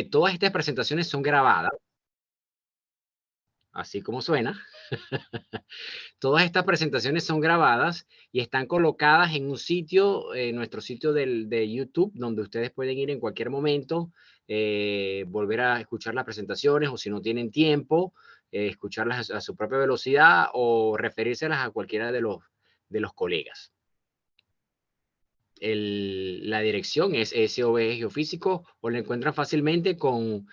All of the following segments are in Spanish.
Todas estas presentaciones son grabadas, así como suena. Todas estas presentaciones son grabadas y están colocadas en un sitio, en nuestro sitio de YouTube, donde ustedes pueden ir en cualquier momento, volver a escuchar las presentaciones, o si no tienen tiempo, escucharlas a su propia velocidad o referírselas a cualquiera de los colegas. La dirección es SOB Geofísico, o la encuentran fácilmente con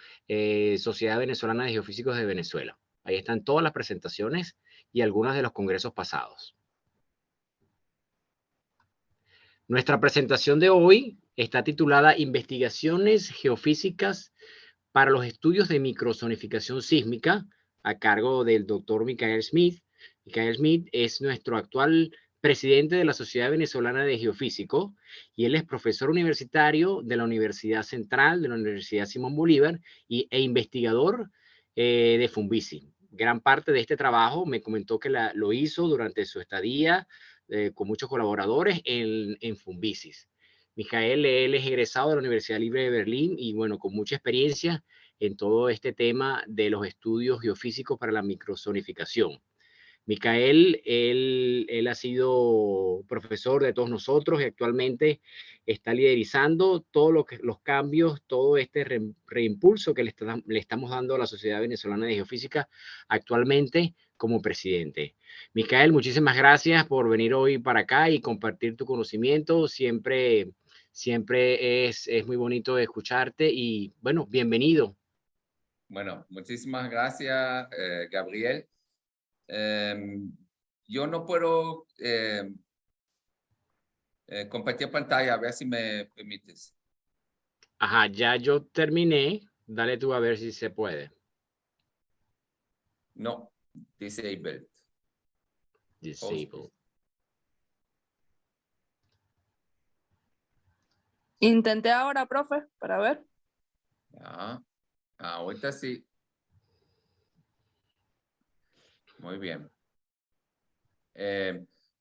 Sociedad Venezolana de Geofísicos de Venezuela. Ahí están todas las presentaciones y algunas de los congresos pasados. Nuestra presentación de hoy está titulada Investigaciones Geofísicas para los estudios de microzonificación sísmica, a cargo del doctor Michael Smith. Michael Smith es nuestro actual presidente de la Sociedad Venezolana de Geofísicos, y él es profesor universitario de la Universidad Central, de la Universidad Simón Bolívar, e investigador de FUNVISI. Gran parte de este trabajo me comentó que lo hizo durante su estadía con muchos colaboradores en FUNVISIS. Michael, él es egresado de la Universidad Libre de Berlín y, bueno, con mucha experiencia en todo este tema de los estudios geofísicos para la microzonificación. Michael, él ha sido profesor de todos nosotros y actualmente está liderizando todos los cambios, todo este reimpulso que le estamos dando a la Sociedad Venezolana de Geofísica actualmente como presidente. Michael, muchísimas gracias por venir hoy para acá y compartir tu conocimiento. Siempre es muy bonito escucharte y, bueno, bienvenido. Bueno, muchísimas gracias, Gabriel. Yo no puedo compartir pantalla, a ver si me permites. Ajá, ya yo terminé. Dale tú a ver si se puede. No, disabled. Disable. Intenté ahora, profe, para ver. Ya. Ahorita sí. Muy bien.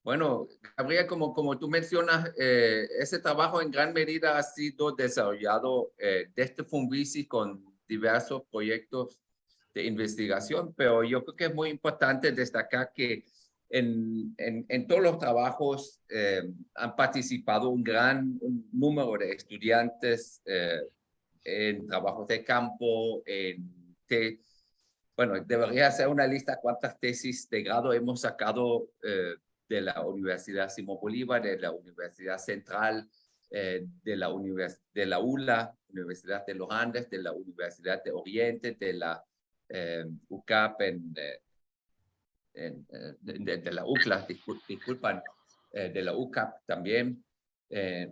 Bueno, Gabriel, como tú mencionas, ese trabajo en gran medida ha sido desarrollado desde FUNVISI con diversos proyectos de investigación, pero yo creo que es muy importante destacar que en todos los trabajos han participado un gran número de estudiantes en trabajos de campo, bueno, debería ser una lista cuántas tesis de grado hemos sacado de la Universidad Simón Bolívar, de la Universidad Central, de la ULA, Universidad de los Andes, de la Universidad de Oriente, de la UCAP, de la UCLA, disculpan, de la UCAP también,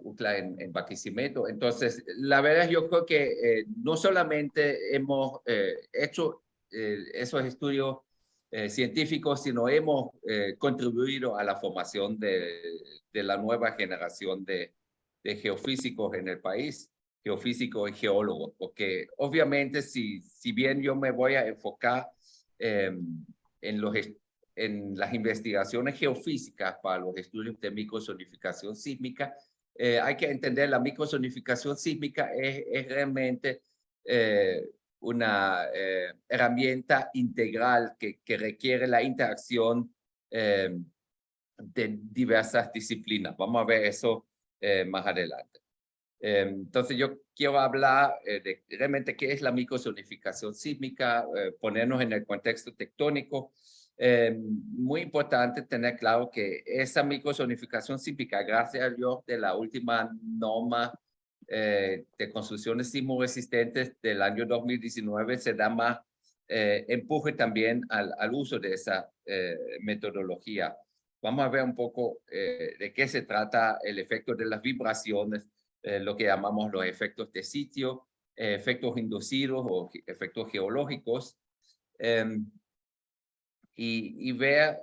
UCLA en Barquisimeto. Entonces, la verdad yo creo que no solamente hemos hecho esos estudios científicos, sino hemos contribuido a la formación de la nueva generación de geofísicos en el país, geofísicos y geólogos, porque obviamente si bien yo me voy a enfocar en las investigaciones geofísicas para los estudios de microzonificación sísmica, hay que entender la microzonificación sísmica es realmente una herramienta integral que requiere la interacción de diversas disciplinas. Vamos a ver eso más adelante. Entonces yo quiero hablar de realmente qué es la microzonificación sísmica, ponernos en el contexto tectónico. Muy importante tener claro que esa microzonificación sísmica, gracias a Dios, de la última norma de construcciones sismoresistentes del año 2019, se da más empuje también al uso de esa metodología. Vamos a ver un poco de qué se trata el efecto de las vibraciones, lo que llamamos los efectos de sitio, efectos inducidos o efectos geológicos, y ver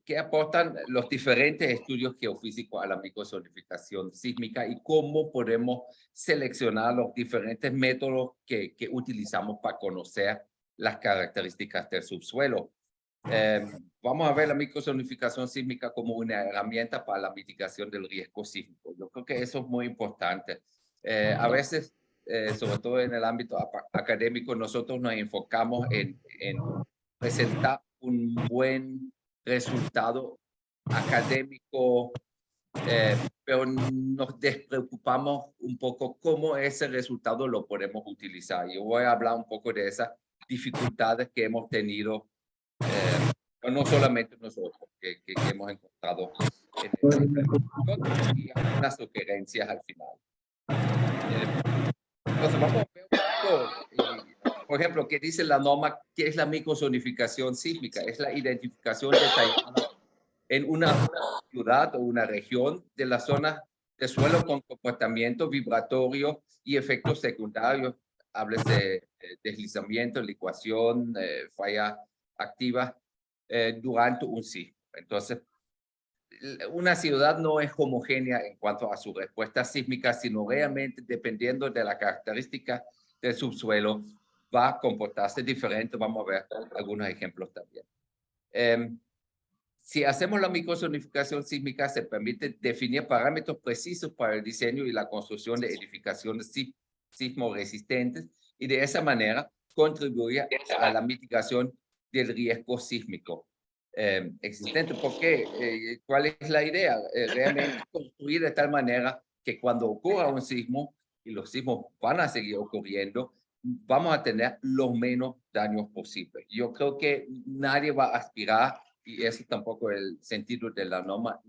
qué aportan los diferentes estudios geofísicos a la microzonificación sísmica y cómo podemos seleccionar los diferentes métodos que utilizamos para conocer las características del subsuelo. Vamos a ver la microzonificación sísmica como una herramienta para la mitigación del riesgo sísmico. Yo creo que eso es muy importante. A veces sobre todo en el ámbito académico, nosotros nos enfocamos en presentar un buen resultado académico, pero nos despreocupamos un poco cómo ese resultado lo podemos utilizar. Yo voy a hablar un poco de esas dificultades que hemos tenido, no solamente nosotros, que hemos encontrado en esta investigación, y algunas sugerencias al final. Entonces vamos a ver un poco, por ejemplo, qué dice la norma, qué es la microzonificación sísmica. Es la identificación detallada en una ciudad o una región de las zonas de suelo con comportamiento vibratorio y efectos secundarios. Háblese deslizamiento, licuación, falla activa durante un sismo. Entonces, una ciudad no es homogénea en cuanto a su respuesta sísmica, sino realmente dependiendo de la característica del subsuelo, va a comportarse diferente. Vamos a ver algunos ejemplos también. Si hacemos la microzonificación sísmica, se permite definir parámetros precisos para el diseño y la construcción de edificaciones sismo resistentes y de esa manera contribuir a la mitigación del riesgo sísmico existente. ¿Por qué? ¿Cuál es la idea? Realmente construir de tal manera que cuando ocurra un sismo, y los sismos van a seguir ocurriendo, vamos a tener los menos daños posibles. Yo creo que nadie va a aspirar, y ese tampoco es el sentido de la norma,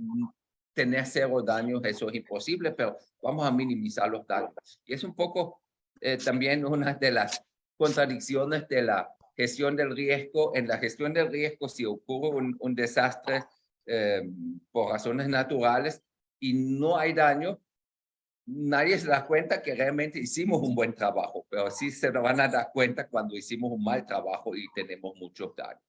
tener cero daños, eso es imposible, pero vamos a minimizar los daños. Y es un poco también una de las contradicciones de la gestión del riesgo. En la gestión del riesgo, si ocurre un desastre por razones naturales y no hay daño, nadie se da cuenta que realmente hicimos un buen trabajo, pero sí se van a dar cuenta cuando hicimos un mal trabajo y tenemos muchos daños.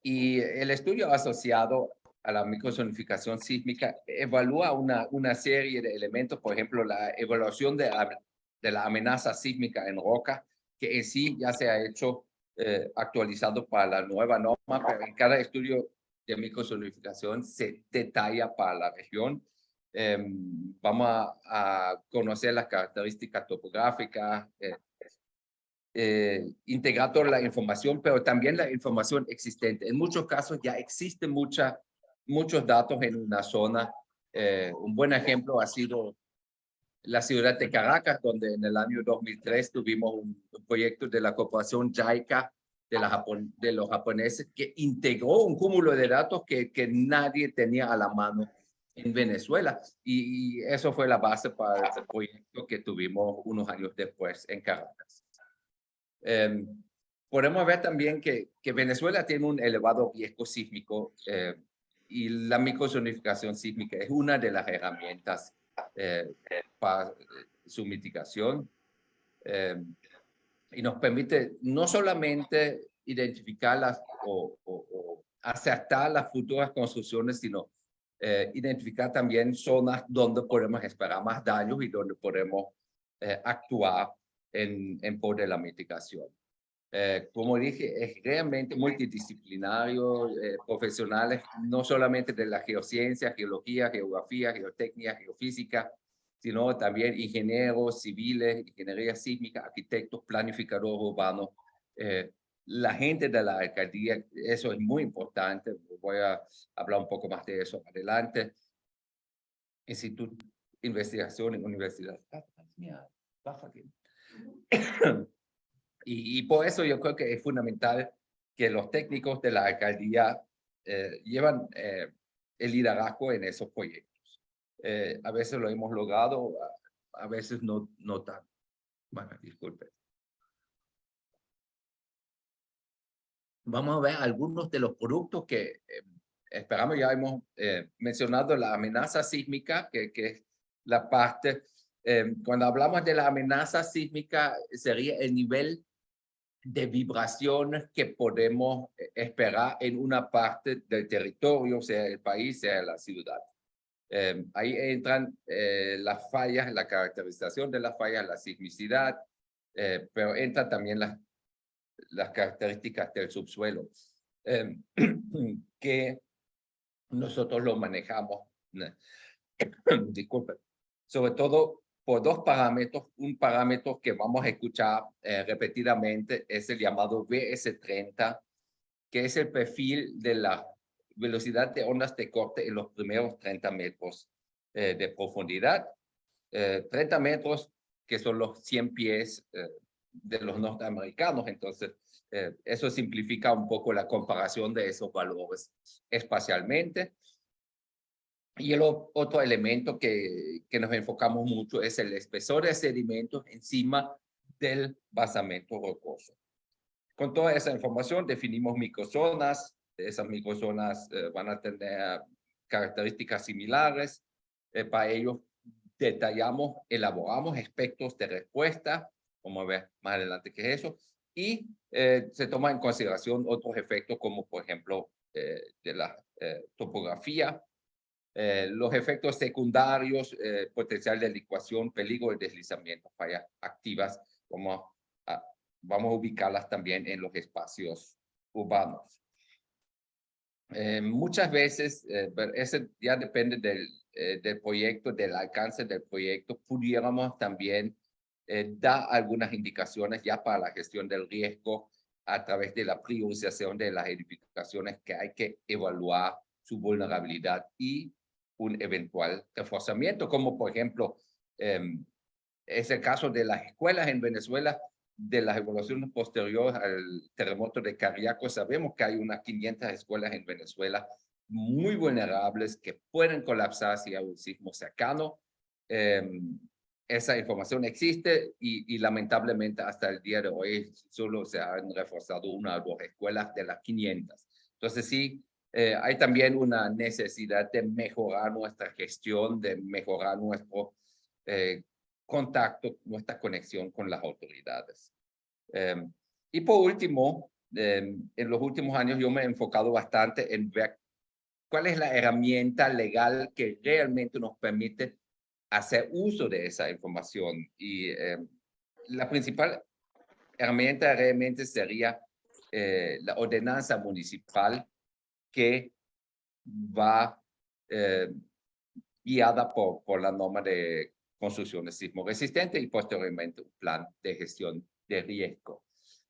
Y el estudio asociado a la microzonificación sísmica evalúa una serie de elementos, por ejemplo, la evaluación de la amenaza sísmica en roca, que en sí ya se ha hecho actualizado para la nueva norma, pero en cada estudio de microzonificación se detalla para la región. Vamos a conocer las características topográficas, integrar toda la información, pero también la información existente. En muchos casos ya existen muchos datos en una zona. Un buen ejemplo ha sido la ciudad de Caracas, donde en el año 2003 tuvimos un proyecto de la corporación JICA de los japoneses que integró un cúmulo de datos que nadie tenía a la mano en Venezuela. Y eso fue la base para el proyecto que tuvimos unos años después en Caracas. Podemos ver también que Venezuela tiene un elevado riesgo sísmico y la microzonificación sísmica es una de las herramientas para su mitigación y nos permite no solamente identificar o acertar las futuras construcciones, sino identificar también zonas donde podemos esperar más daños y donde podemos actuar en pos de la mitigación. Como dije, es realmente multidisciplinario, profesionales no solamente de la geociencia, geología, geografía, geotecnia, geofísica, sino también ingenieros civiles, ingeniería sísmica, arquitectos, planificadores urbanos, la gente de la alcaldía. Eso es muy importante. Voy a hablar un poco más de eso adelante. Instituto de Investigación en Universidad. Y por eso yo creo que es fundamental que los técnicos de la alcaldía llevan el liderazgo en esos proyectos. A veces lo hemos logrado, a veces no tanto. Bueno, disculpe. Vamos a ver algunos de los productos que esperamos. Ya hemos mencionado la amenaza sísmica, que es la parte. Cuando hablamos de la amenaza sísmica, sería el nivel de vibraciones que podemos esperar en una parte del territorio, sea el país, sea la ciudad. Ahí entran las fallas, la caracterización de las fallas, la sismicidad, pero entran también las características del subsuelo, que nosotros lo manejamos disculpen, sobre todo por dos parámetros. Un parámetro que vamos a escuchar repetidamente es el llamado VS30, que es el perfil de la velocidad de ondas de corte en los primeros 30 metros de profundidad. 30 metros, que son los 100 pies de los norteamericanos. Entonces, eso simplifica un poco la comparación de esos valores espacialmente. Y el otro elemento que nos enfocamos mucho es el espesor de sedimentos encima del basamento rocoso. Con toda esa información definimos microzonas. Esas microzonas van a tener características similares. Para ello detallamos, elaboramos espectros de respuesta. Vamos a ver más adelante qué es eso. Y se toma en consideración otros efectos como, por ejemplo, de la topografía, los efectos secundarios, potencial de licuación, peligro de deslizamiento, fallas activas, como vamos a ubicarlas también en los espacios urbanos. Muchas veces, eso ya depende del proyecto, del alcance del proyecto, pudiéramos también dar algunas indicaciones ya para la gestión del riesgo a través de la priorización de las edificaciones que hay que evaluar su vulnerabilidad y un eventual reforzamiento, como por ejemplo, es el caso de las escuelas en Venezuela. De las evaluaciones posteriores al terremoto de Cariaco, sabemos que hay unas 500 escuelas en Venezuela muy vulnerables que pueden colapsar si hay un sismo cercano. Esa información existe y lamentablemente hasta el día de hoy solo se han reforzado una o dos escuelas de las 500. Entonces sí, hay también una necesidad de mejorar nuestra gestión, de mejorar nuestro contacto, nuestra conexión con las autoridades. Y por último, en los últimos años yo me he enfocado bastante en ver cuál es la herramienta legal que realmente nos permite hacer uso de esa información. Y la principal herramienta realmente sería la ordenanza municipal, que va guiada por la norma de construcciones sismo resistente y posteriormente un plan de gestión de riesgo.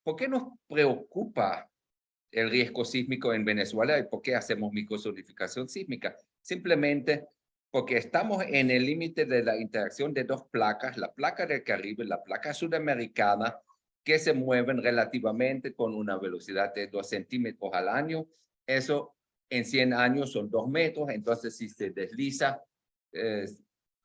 ¿Por qué nos preocupa el riesgo sísmico en Venezuela y por qué hacemos microzonificación sísmica? Simplemente porque estamos en el límite de la interacción de dos placas, la placa del Caribe y la placa sudamericana, que se mueven relativamente con una velocidad de 2 centímetros al año. Eso en 100 años son 2 metros, entonces si se desliza,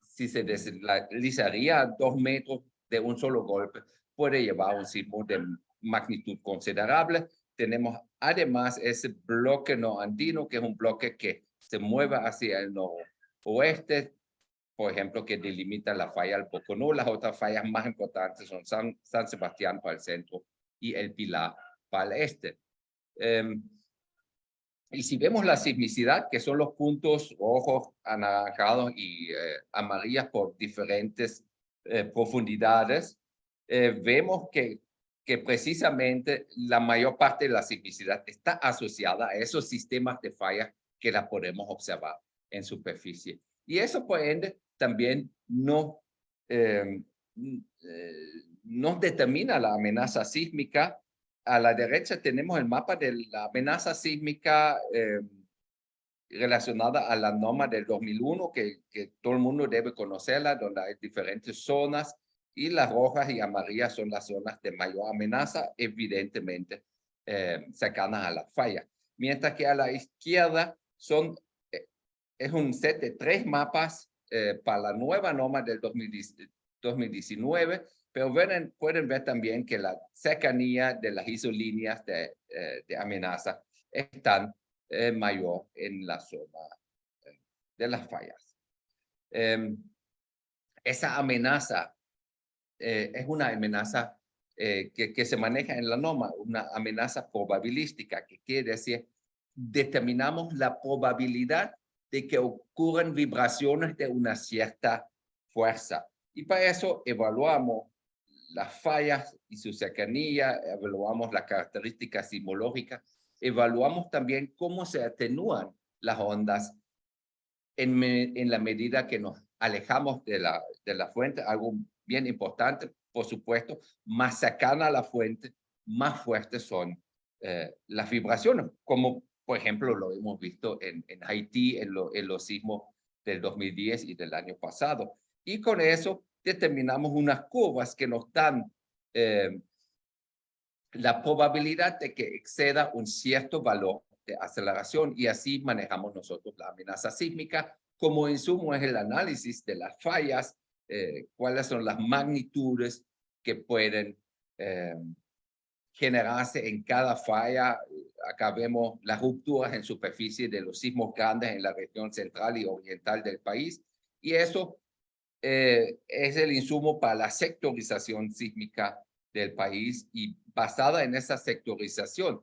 si se deslizaría 2 metros de un solo golpe, puede llevar a un sismo de magnitud considerable. Tenemos además ese bloque no andino, que es un bloque que se mueve hacia el noroeste, por ejemplo, que delimita la falla del Poconó. Las otras fallas más importantes son San Sebastián para el centro y El Pilar para el este. Y si vemos la sismicidad, que son los puntos rojos, anaranjados y amarillas por diferentes profundidades, vemos que precisamente la mayor parte de la sismicidad está asociada a esos sistemas de fallas que la podemos observar en superficie. Y eso, por ende, también nos determina la amenaza sísmica. A la derecha tenemos el mapa de la amenaza sísmica relacionada a la norma del 2001, que todo el mundo debe conocerla, donde hay diferentes zonas, y las rojas y amarillas son las zonas de mayor amenaza, evidentemente cercanas a la falla. Mientras que a la izquierda es un set de 3 mapas para la nueva norma del 2019, pero pueden ver también que la cercanía de las isolíneas de amenaza están mayor en la zona de las fallas. Esa amenaza es una amenaza que se maneja en la norma, una amenaza probabilística, que quiere decir, determinamos la probabilidad de que ocurran vibraciones de una cierta fuerza. Y para eso evaluamos las fallas y su cercanía, evaluamos las características sismológicas, evaluamos también cómo se atenúan las ondas en la medida que nos alejamos de la fuente, algo bien importante, por supuesto, más cercana a la fuente, más fuertes son las vibraciones, como por ejemplo lo hemos visto en Haití, en los sismos del 2010 y del año pasado. Y con eso determinamos unas curvas que nos dan la probabilidad de que exceda un cierto valor de aceleración, y así manejamos nosotros la amenaza sísmica. Como insumo es el análisis de las fallas, cuáles son las magnitudes que pueden generarse en cada falla. Acá vemos las rupturas en superficie de los sismos grandes en la región central y oriental del país, y eso es el insumo para la sectorización sísmica del país, y basada en esa sectorización,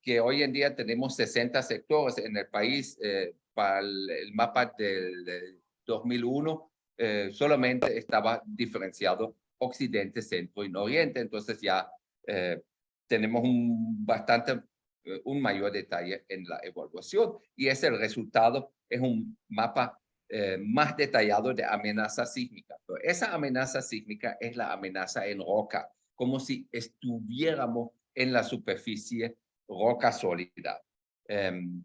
que hoy en día tenemos 60 sectores en el país. Para el mapa del 2001 solamente estaba diferenciado occidente, centro y oriente, entonces ya tenemos un mayor detalle en la evaluación, y ese el resultado es un mapa más detallado de amenaza sísmica. Pero esa amenaza sísmica es la amenaza en roca, como si estuviéramos en la superficie roca sólida.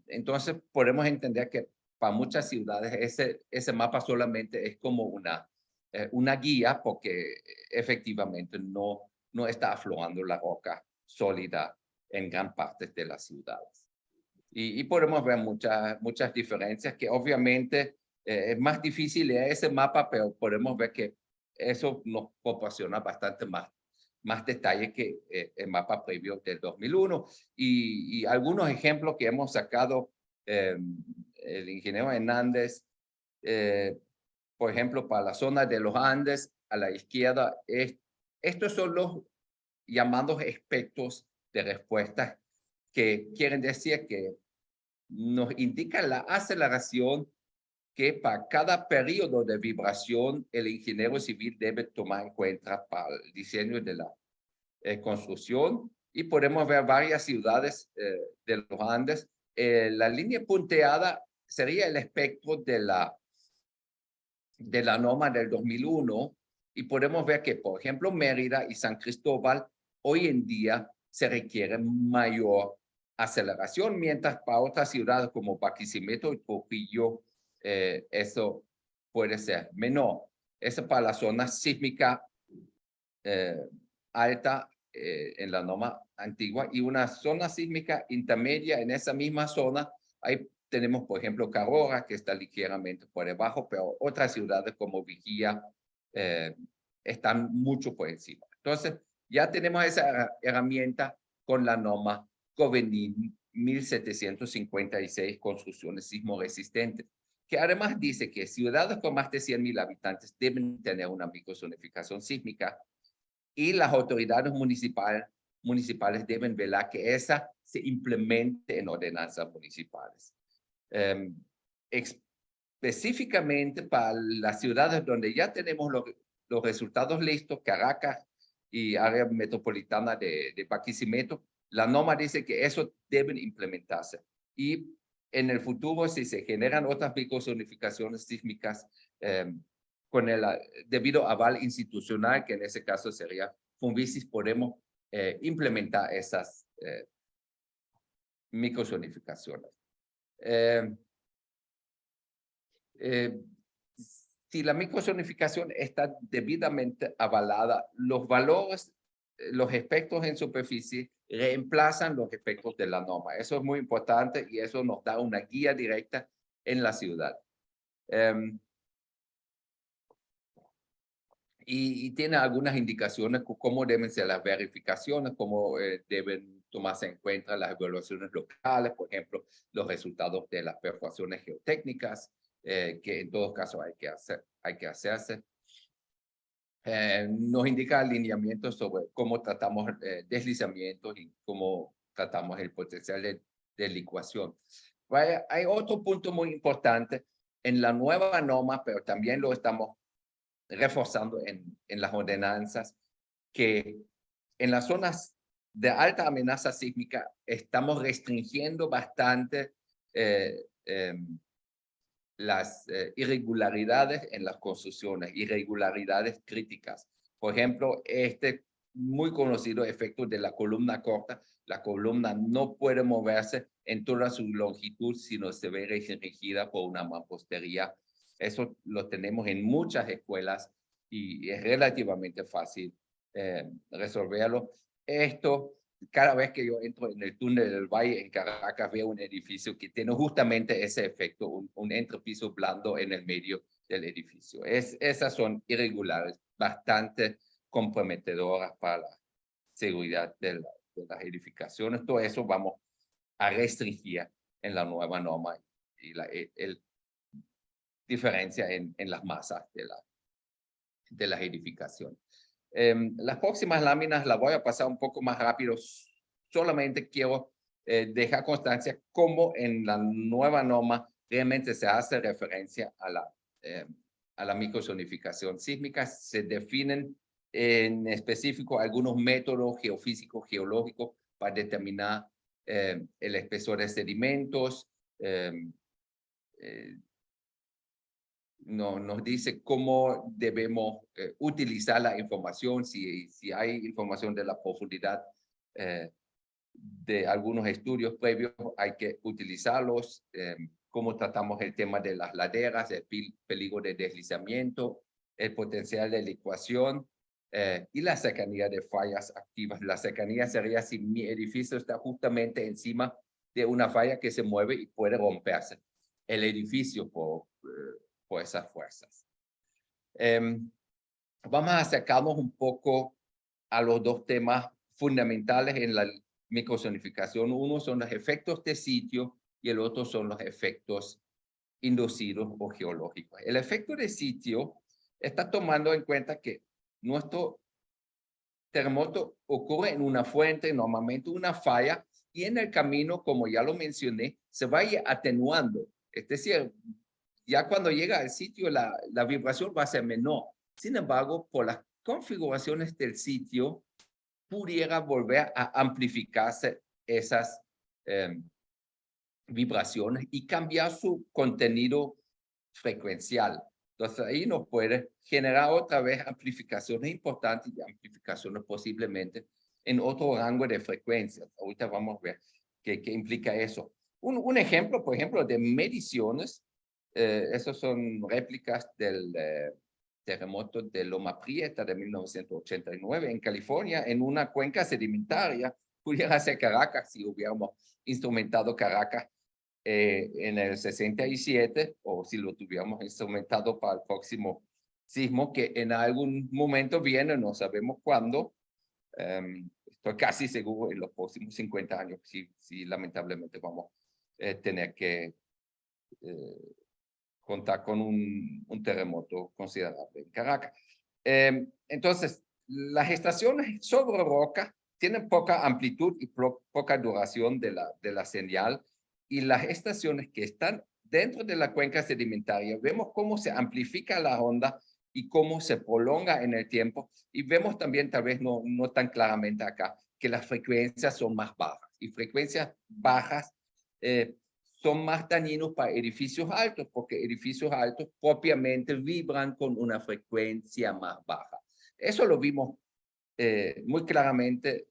Entonces podemos entender que para muchas ciudades ese mapa solamente es como una guía, porque efectivamente no está aflorando la roca sólida en gran parte de las ciudades. Y podemos ver muchas diferencias que obviamente es más difícil leer ese mapa, pero podemos ver que eso nos proporciona bastante más detalle que el mapa previo del 2001. Y algunos ejemplos que hemos sacado, el ingeniero Hernández, por ejemplo, para la zona de los Andes, a la izquierda, estos son los llamados espectros de respuesta, que quieren decir que nos indica la aceleración que para cada periodo de vibración el ingeniero civil debe tomar en cuenta para el diseño de la construcción. Y podemos ver varias ciudades de los Andes. La línea punteada sería el espectro de la norma del 2001, y podemos ver que, por ejemplo, Mérida y San Cristóbal hoy en día se requiere mayor aceleración, mientras para otras ciudades como Barquisimeto y Trujillo eso puede ser menor. Eso para la zona sísmica alta en la norma antigua, y una zona sísmica intermedia en esa misma zona. Ahí tenemos, por ejemplo, Carora, que está ligeramente por debajo, pero otras ciudades como Vigía están mucho por encima. Entonces, ya tenemos esa herramienta con la norma Covenin 1756, construcciones sismo resistentes, que además dice que ciudades con más de 100,000 habitantes deben tener una microzonificación sísmica, y las autoridades municipales deben velar que esa se implemente en ordenanzas municipales. Específicamente para las ciudades donde ya tenemos los resultados listos, Caracas y área metropolitana de Barquisimeto, la norma dice que eso deben implementarse. Y en el futuro, si se generan otras microzonificaciones sísmicas, con el debido aval institucional, que en ese caso sería Funvisis, podemos implementar esas microzonificaciones. Si la microzonificación está debidamente avalada, los valores, los espectros en superficie reemplazan los espectros de la norma. Eso es muy importante, y eso nos da una guía directa en la ciudad. Y tiene algunas indicaciones cómo deben ser las verificaciones, cómo deben tomarse en cuenta las evaluaciones locales, por ejemplo, los resultados de las perforaciones geotécnicas, que en todos casos hay que hacerse. Nos indica alineamientos sobre cómo tratamos deslizamientos y cómo tratamos el potencial de licuación. Hay otro punto muy importante en la nueva norma, pero también lo estamos reforzando en las ordenanzas, que en las zonas de alta amenaza sísmica estamos restringiendo bastante las irregularidades en las construcciones, irregularidades críticas. Por ejemplo, este muy conocido efecto de la columna corta. La columna no puede moverse en toda su longitud, sino se ve restringida por una mampostería. Eso lo tenemos en muchas escuelas y es relativamente fácil resolverlo. Esto, cada vez que yo entro en el túnel del Valle en Caracas, veo un edificio que tiene justamente ese efecto, un entrepiso blando en el medio del edificio. Esas son irregulares, bastante comprometedoras para la seguridad de las edificaciones. Todo eso vamos a restringir en la nueva norma y la diferencia en las masas de las edificaciones. Las próximas láminas las voy a pasar un poco más rápido. Solamente quiero dejar constancia cómo en la nueva norma realmente se hace referencia a la microzonificación sísmica. Se definen en específico algunos métodos geofísicos, geológicos para determinar el espesor de sedimentos. Nos dice cómo debemos utilizar la información, si hay información de la profundidad de algunos estudios previos, hay que utilizarlos, cómo tratamos el tema de las laderas, el peligro de deslizamiento, el potencial de licuación y la cercanía de fallas activas. La cercanía sería si mi edificio está justamente encima de una falla que se mueve y puede romperse el edificio por esas fuerzas. Vamos a acercarnos un poco a los dos temas fundamentales en la microzonificación. Uno son los efectos de sitio y el otro son los efectos inducidos o geológicos. El efecto de sitio está tomando en cuenta que nuestro terremoto ocurre en una fuente, normalmente una falla, y en el camino, como ya lo mencioné, se va a ir atenuando. Es decir, ya cuando llega al sitio, la vibración va a ser menor. Sin embargo, por las configuraciones del sitio, pudiera volver a amplificarse esas vibraciones y cambiar su contenido frecuencial. Entonces, ahí nos puede generar otra vez amplificaciones importantes y amplificaciones posiblemente en otro rango de frecuencias. Ahorita vamos a ver qué implica eso. Un ejemplo, por ejemplo, de mediciones. Esos son réplicas del terremoto de Loma Prieta de 1989 en California, en una cuenca sedimentaria. Pudiera ser Caracas si hubiéramos instrumentado Caracas en el 67 o si lo tuviéramos instrumentado para el próximo sismo que en algún momento viene, no sabemos cuándo. Estoy casi seguro en los próximos 50 años, si lamentablemente vamos a tener que contar con un terremoto considerable en Caracas. Entonces, las estaciones sobre roca tienen poca amplitud y poca duración de la señal, y las estaciones que están dentro de la cuenca sedimentaria, vemos cómo se amplifica la onda y cómo se prolonga en el tiempo, y vemos también, tal vez no tan claramente acá, que las frecuencias son más bajas, y frecuencias bajas son más dañinos para edificios altos, porque edificios altos propiamente vibran con una frecuencia más baja. Eso lo vimos muy claramente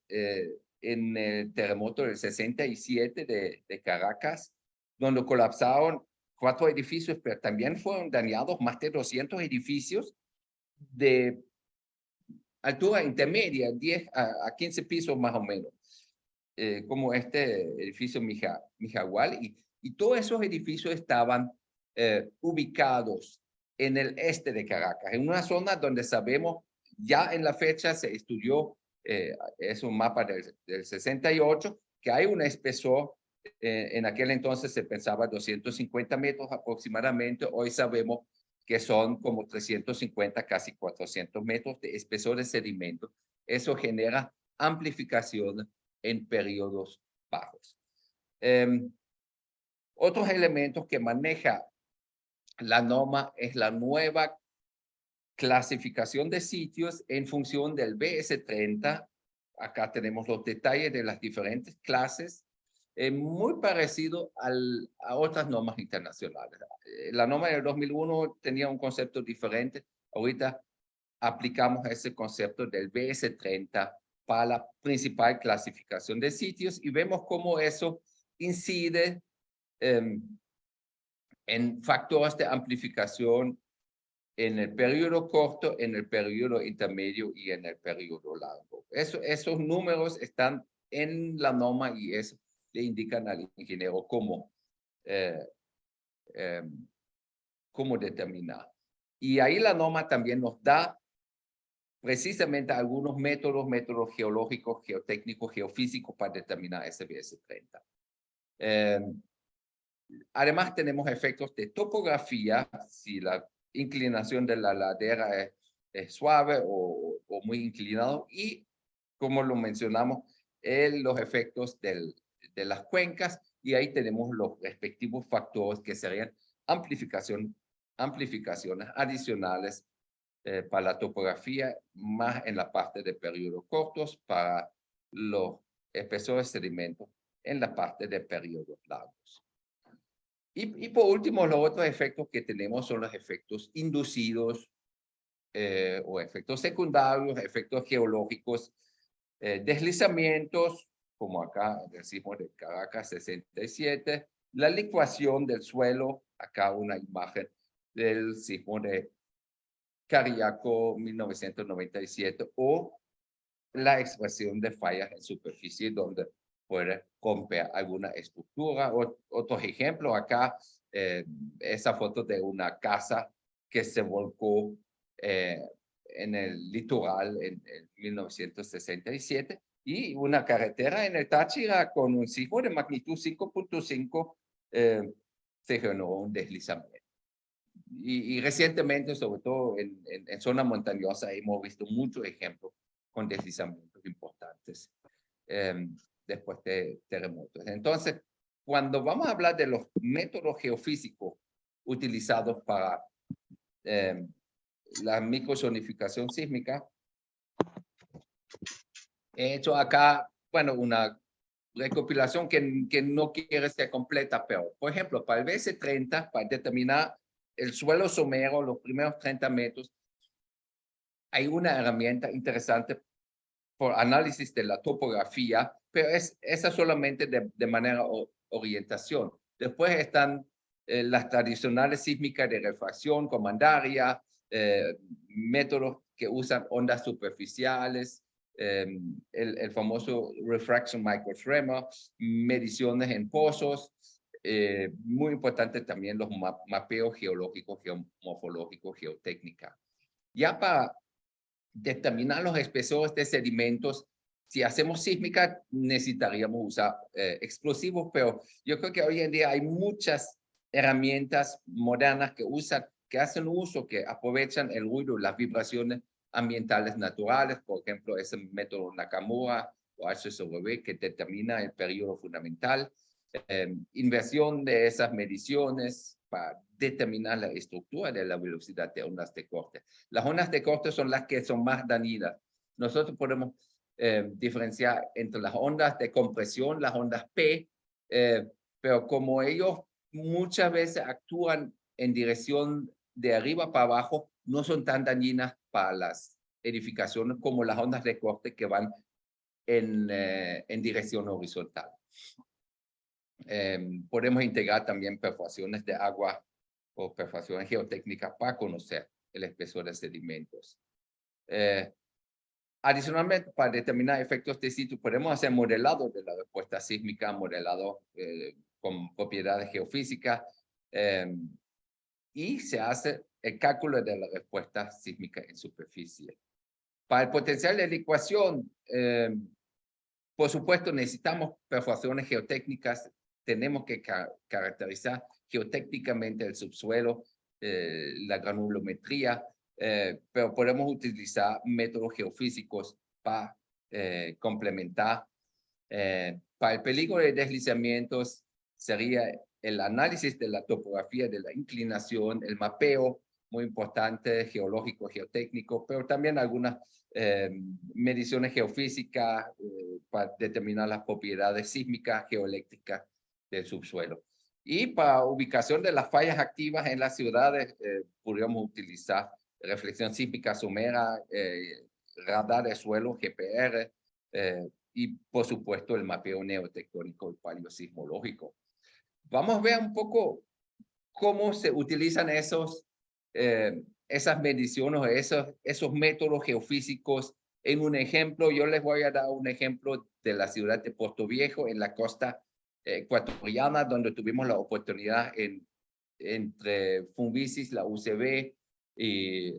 en el terremoto del 67 de Caracas, donde colapsaron 4 edificios, pero también fueron dañados más de 200 edificios de altura intermedia, 10 a 15 pisos más o menos, como este edificio Mijagual, y todos esos edificios estaban ubicados en el este de Caracas, en una zona donde sabemos, ya en la fecha se estudió, es un mapa del 68, que hay un espesor, en aquel entonces se pensaba 250 metros aproximadamente, hoy sabemos que son como 350, casi 400 metros de espesor de sedimento. Eso genera amplificación en periodos bajos. Otros elementos que maneja la norma es la nueva clasificación de sitios en función del BS30. Acá tenemos los detalles de las diferentes clases. muy parecido a otras normas internacionales. La norma del 2001 tenía un concepto diferente. Ahorita aplicamos ese concepto del BS30 para la principal clasificación de sitios y vemos cómo eso incide en factores de amplificación en el periodo corto, en el periodo intermedio y en el periodo largo. Esos números están en la norma y eso le indican al ingeniero cómo determinar. Y ahí la norma también nos da precisamente algunos métodos geológicos, geotécnicos, geofísicos para determinar ese BS30. Además, tenemos efectos de topografía, si la inclinación de la ladera es suave o muy inclinado, y como lo mencionamos, los efectos de las cuencas, y ahí tenemos los respectivos factores que serían amplificaciones adicionales para la topografía, más en la parte de periodos cortos, para los espesores de sedimentos en la parte de periodos largos. Y por último, los otros efectos que tenemos son los efectos inducidos o efectos secundarios, efectos geológicos, deslizamientos, como acá decimos de Caracas 67, la licuación del suelo, acá una imagen del sismo de Cariaco 1997, o la expresión de fallas en superficie donde puede romper alguna estructura. Otros ejemplos acá, esa foto de una casa que se volcó en el litoral en 1967 y una carretera en el Táchira con un sismo de magnitud 5.5 se generó un deslizamiento. Y recientemente, sobre todo en zona montañosa, hemos visto muchos ejemplos con deslizamientos importantes después de terremotos. Entonces, cuando vamos a hablar de los métodos geofísicos utilizados para la microzonificación sísmica, he hecho acá, bueno, una recopilación que no quiere ser completa, pero, por ejemplo, para el BS30, para determinar el suelo somero, los primeros 30 metros, hay una herramienta interesante por análisis de la topografía, pero esa solamente de manera orientación. Después están las tradicionales sísmicas de refracción, comandaria, métodos que usan ondas superficiales, el famoso refraction microtremor, mediciones en pozos, muy importante también los mapeos geológicos, geomorfológicos, geotécnica. Ya para determinar los espesores de sedimentos, si hacemos sísmica, necesitaríamos usar explosivos, pero yo creo que hoy en día hay muchas herramientas modernas que hacen uso, que aprovechan el ruido, las vibraciones ambientales naturales, por ejemplo, ese método Nakamura o HSV que determina el periodo fundamental, inversión de esas mediciones para determinar la estructura de la velocidad de ondas de corte. Las ondas de corte son las que son más dañinas. Nosotros podemos diferenciar entre las ondas de compresión, las ondas P, pero como ellos muchas veces actúan en dirección de arriba para abajo, no son tan dañinas para las edificaciones como las ondas de corte que van en dirección horizontal. Podemos integrar también perforaciones de agua o perforaciones geotécnicas para conocer el espesor de sedimentos. Adicionalmente, para determinar efectos de sitio, podemos hacer modelado de la respuesta sísmica, modelado con propiedades geofísicas, y se hace el cálculo de la respuesta sísmica en superficie. Para el potencial de licuación, por supuesto, necesitamos perforaciones geotécnicas. Tenemos que caracterizar geotécnicamente el subsuelo, la granulometría, pero podemos utilizar métodos geofísicos para complementar. Para el peligro de deslizamientos sería el análisis de la topografía, de la inclinación, el mapeo, muy importante, geológico, geotécnico, pero también algunas mediciones geofísicas para determinar las propiedades sísmicas, geoeléctricas del subsuelo. Y para ubicación de las fallas activas en las ciudades, podríamos utilizar reflexión sísmica somera, radar de suelo, GPR, y por supuesto el mapeo neotectónico y paleosismológico. Vamos a ver un poco cómo se utilizan esas mediciones, esos métodos geofísicos. En un ejemplo, yo les voy a dar un ejemplo de la ciudad de Puerto Viejo, en la costa ecuatoriana, donde tuvimos la oportunidad entre Funvisis, la UCB y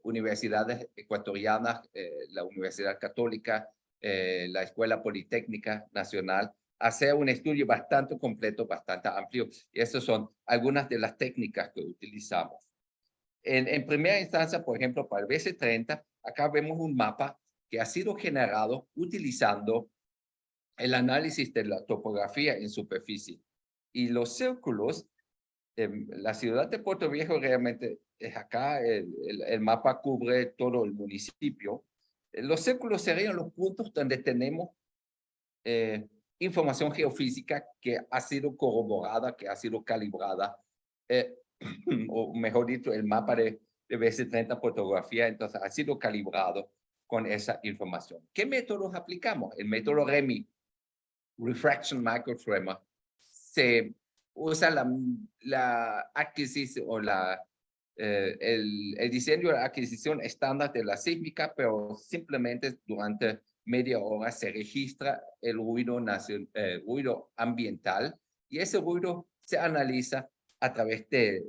universidades ecuatorianas, la Universidad Católica, la Escuela Politécnica Nacional, hacer un estudio bastante completo, bastante amplio. Y esas son algunas de las técnicas que utilizamos. En primera instancia, por ejemplo, para el BC30, acá vemos un mapa que ha sido generado utilizando el análisis de la topografía en superficie. Y los círculos, la ciudad de Puerto Viejo realmente es acá, el mapa cubre todo el municipio. Los círculos serían los puntos donde tenemos información geofísica que ha sido corroborada, que ha sido calibrada, o mejor dicho, el mapa de BC30 fotografía, entonces ha sido calibrado con esa información. ¿Qué métodos aplicamos? El método REMI, Refraction Microtremor, se usa la adquisición o el diseño de la adquisición estándar de la sísmica, pero simplemente durante media hora se registra el ruido ambiental y ese ruido se analiza a través de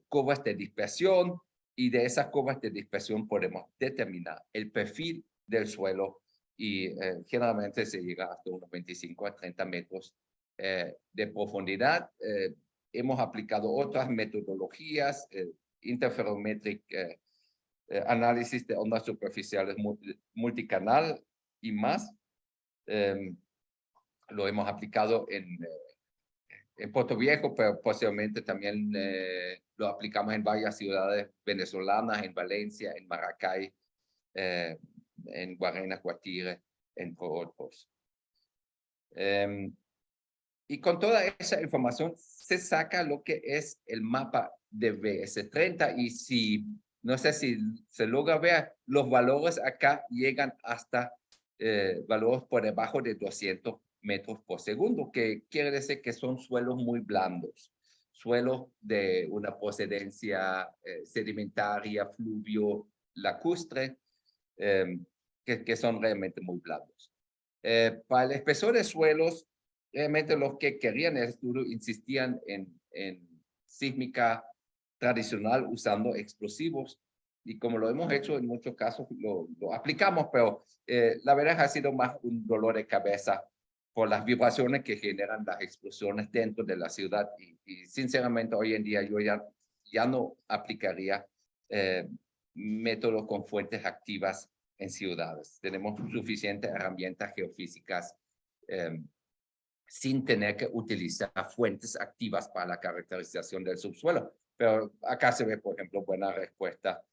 curvas de dispersión y de esas curvas de dispersión podemos determinar el perfil del suelo y generalmente se llega hasta unos 25 a 30 metros de profundidad. Hemos aplicado otras metodologías, interferometric análisis de ondas superficiales multicanal y más. Lo hemos aplicado en Puerto Viejo, pero posiblemente también lo aplicamos en varias ciudades venezolanas, en Valencia, en Maracay, en Guarena, Guatire, entre otros. Y con toda esa información se saca lo que es el mapa de BS30 y si, no sé si se logra ver, los valores acá llegan hasta valores por debajo de 200 metros por segundo, que quiere decir que son suelos muy blandos, suelos de una procedencia sedimentaria, fluvio, lacustre, que son realmente muy blandos. Para el espesor de suelos, realmente los que querían el estudio insistían en sísmica tradicional usando explosivos y como lo hemos hecho en muchos casos lo aplicamos, pero la verdad ha sido más un dolor de cabeza por las vibraciones que generan las explosiones dentro de la ciudad y sinceramente hoy en día yo ya no aplicaría métodos con fuentes activas en ciudades. Tenemos suficientes herramientas geofísicas sin tener que utilizar fuentes activas para la caracterización del subsuelo. Pero acá se ve, por ejemplo, buena respuesta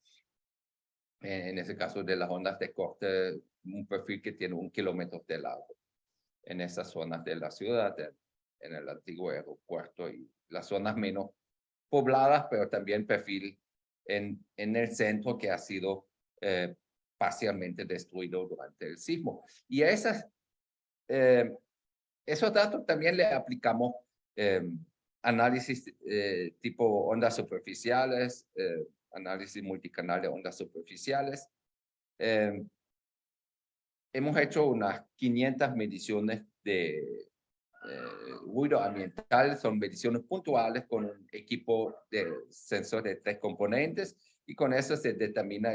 en ese caso de las ondas de corte, un perfil que tiene 1 kilómetro de largo en esas zonas de la ciudad, en el antiguo aeropuerto y las zonas menos pobladas, pero también perfil en el centro que ha sido parcialmente destruido durante el sismo. Y a esos datos también le aplicamos análisis tipo ondas superficiales, análisis multicanal de ondas superficiales. Hemos hecho unas 500 mediciones de ruido ambiental, son mediciones puntuales con un equipo de sensor de 3 componentes y con eso se determina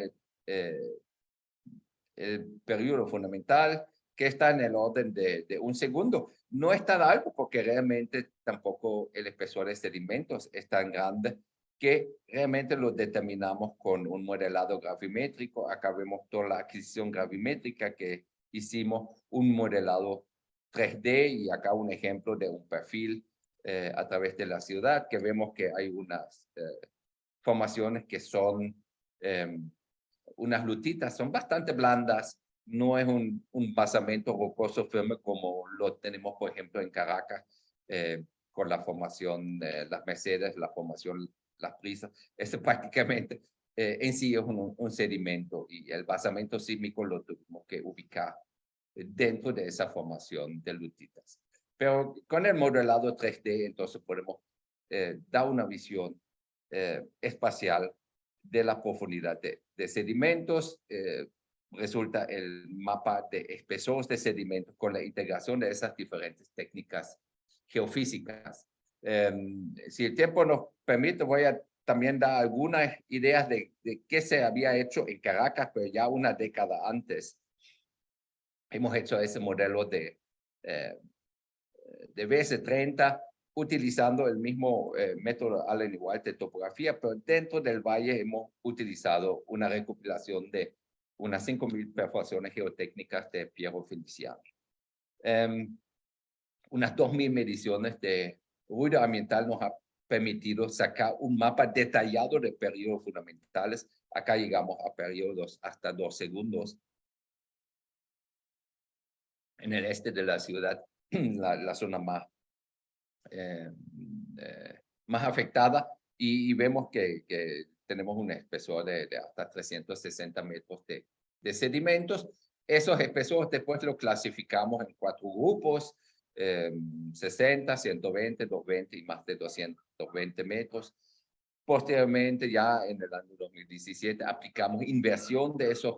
el periodo fundamental que está en el orden de 1 segundo. No es tan alto porque realmente tampoco el espesor de sedimentos es tan grande que realmente lo determinamos con un modelado gravimétrico. Acá vemos toda la adquisición gravimétrica que hicimos, un modelado 3D y acá un ejemplo de un perfil a través de la ciudad que vemos que hay unas formaciones que son unas lutitas, son bastante blandas, no es un basamento rocoso firme como lo tenemos, por ejemplo, en Caracas, con la formación Las Mercedes, la formación Las Brisas. Este prácticamente en sí es un sedimento y el basamento sísmico lo tuvimos que ubicar dentro de esa formación de lutitas. Pero con el modelado 3D, entonces podemos dar una visión espacial de la profundidad de sedimentos. Resulta el mapa de espesores de sedimentos con la integración de esas diferentes técnicas geofísicas. Si el tiempo nos permite, voy a también dar algunas ideas de qué se había hecho en Caracas, pero ya una década antes. Hemos hecho ese modelo de BS30 utilizando el mismo método Allen y White de topografía, pero dentro del valle hemos utilizado una recopilación de unas 5.000 perforaciones geotécnicas de Piero Feliciano. Unas 2.000 mediciones de ruido ambiental nos ha permitido sacar un mapa detallado de periodos fundamentales. Acá llegamos a periodos hasta 2 segundos. En el este de la ciudad, la zona más afectada, y vemos que tenemos un espesor de hasta 360 metros de sedimentos. Esos espesores después los clasificamos en 4 grupos, 60, 120, 220 y más de 220 metros. Posteriormente, ya en el año 2017, aplicamos inversión de esos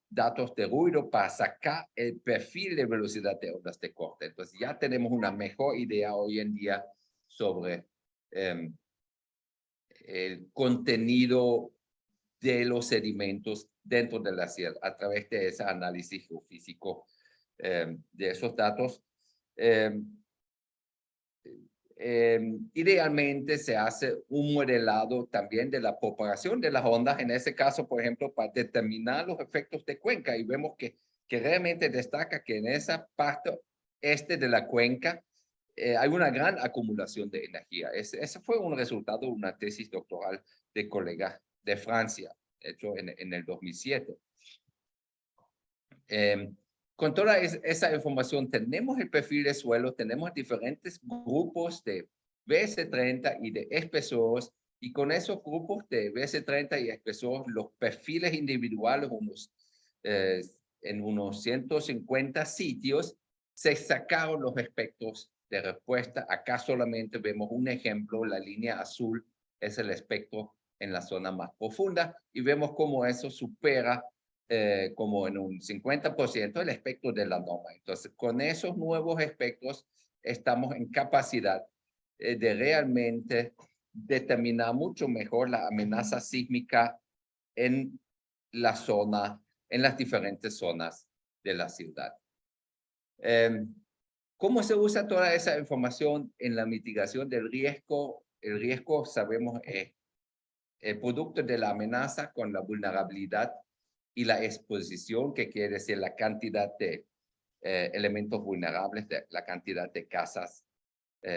datos de ruido para sacar el perfil de velocidad de ondas de corte. Entonces ya tenemos una mejor idea hoy en día sobre el contenido de los sedimentos dentro de la sierra a través de ese análisis geofísico de esos datos. Idealmente se hace un modelado también de la propagación de las ondas, en ese caso, por ejemplo, para determinar los efectos de cuenca, y vemos que realmente destaca que en esa parte este de la cuenca hay una gran acumulación de energía. Ese fue un resultado de una tesis doctoral de colegas de Francia, hecho en el 2007. Con toda esa información tenemos el perfil de suelo, tenemos diferentes grupos de BS30 y de espesores, y con esos grupos de BS30 y espesores, los perfiles individuales, en unos 150 sitios, se sacaron los espectros de respuesta. Acá solamente vemos un ejemplo, la línea azul es el espectro en la zona más profunda, y vemos cómo eso supera como en un 50% el espectro de la norma. Entonces, con esos nuevos espectros estamos en capacidad de realmente determinar mucho mejor la amenaza sísmica en la zona, en las diferentes zonas de la ciudad. ¿Cómo se usa toda esa información en la mitigación del riesgo? El riesgo, sabemos, es el producto de la amenaza con la vulnerabilidad y la exposición, que quiere decir la cantidad de elementos vulnerables, la cantidad de casas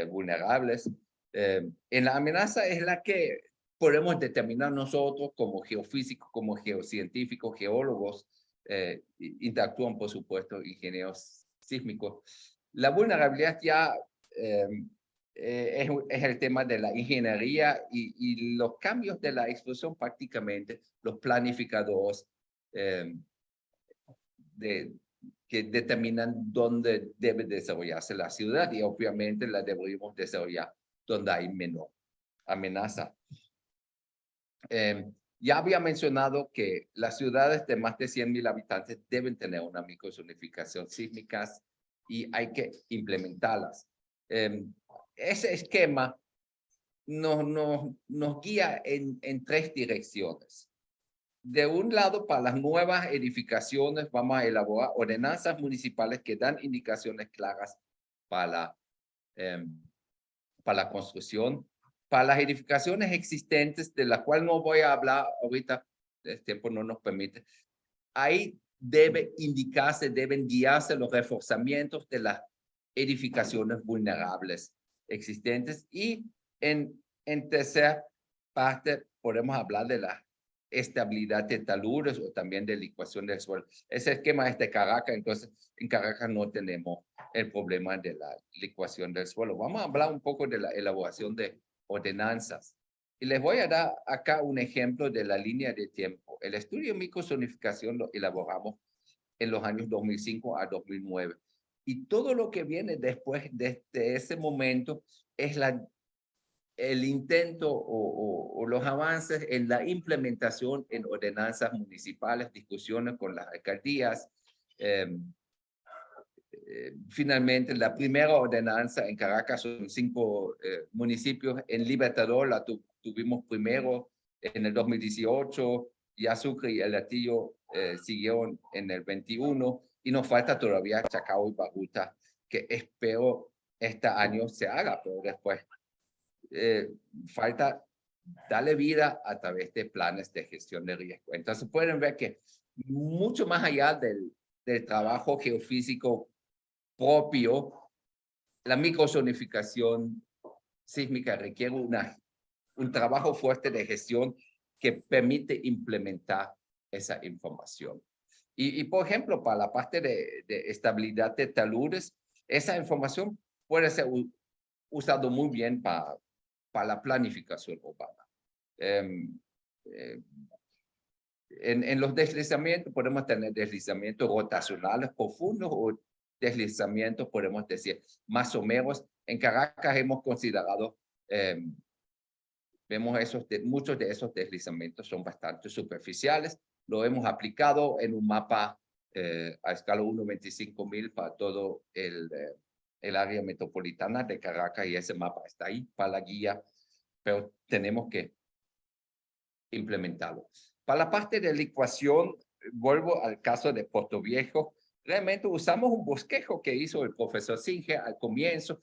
vulnerables. En la amenaza es la que podemos determinar nosotros como geofísicos, como geocientíficos, geólogos, interactúan, por supuesto, ingenieros sísmicos. La vulnerabilidad ya es el tema de la ingeniería y los cambios de la exposición, prácticamente los planificadores que determinan dónde debe desarrollarse la ciudad, y obviamente la deberíamos desarrollar donde hay menor amenaza. Ya había mencionado que las ciudades de más de 100.000 habitantes deben tener una microzonificación sísmica y hay que implementarlas. Ese esquema nos guía en 3 direcciones. De un lado, para las nuevas edificaciones, vamos a elaborar ordenanzas municipales que dan indicaciones claras para la construcción. Para las edificaciones existentes, de las cuales no voy a hablar ahorita, el tiempo no nos permite, ahí deben guiarse los reforzamientos de las edificaciones vulnerables existentes. Y en tercer, parte podemos hablar de la estabilidad de taludes o también de licuación del suelo. Ese esquema es de Caracas, entonces en Caracas no tenemos el problema de la licuación del suelo. Vamos a hablar un poco de la elaboración de ordenanzas. Y les voy a dar acá un ejemplo de la línea de tiempo. El estudio de microzonificación lo elaboramos en los años 2005 a 2009. Y todo lo que viene después de ese momento es el intento o los avances en la implementación en ordenanzas municipales, discusiones con las alcaldías. Finalmente, la primera ordenanza en Caracas son 5 municipios. En Libertador la tuvimos primero en el 2018, y Sucre y El Hatillo siguieron en el 21, y nos falta todavía Chacao y Baruta, que espero este año se haga, pero después falta darle vida a través de planes de gestión de riesgo. Entonces pueden ver que mucho más allá del trabajo geofísico propio, la microzonificación sísmica requiere un trabajo fuerte de gestión que permite implementar esa información. Y por ejemplo, para la parte de estabilidad de taludes, esa información puede ser usada muy bien para la planificación urbana. En los deslizamientos podemos tener deslizamientos rotacionales profundos o deslizamientos, podemos decir, más o menos. En Caracas hemos considerado, vemos muchos de esos deslizamientos son bastante superficiales. Lo hemos aplicado en un mapa a escala 1:25.000 para todo el área metropolitana de Caracas, y ese mapa está ahí para la guía, pero tenemos que implementarlo. Para la parte de licuación, vuelvo al caso de Puerto Viejo. Realmente usamos un bosquejo que hizo el profesor Singe al comienzo,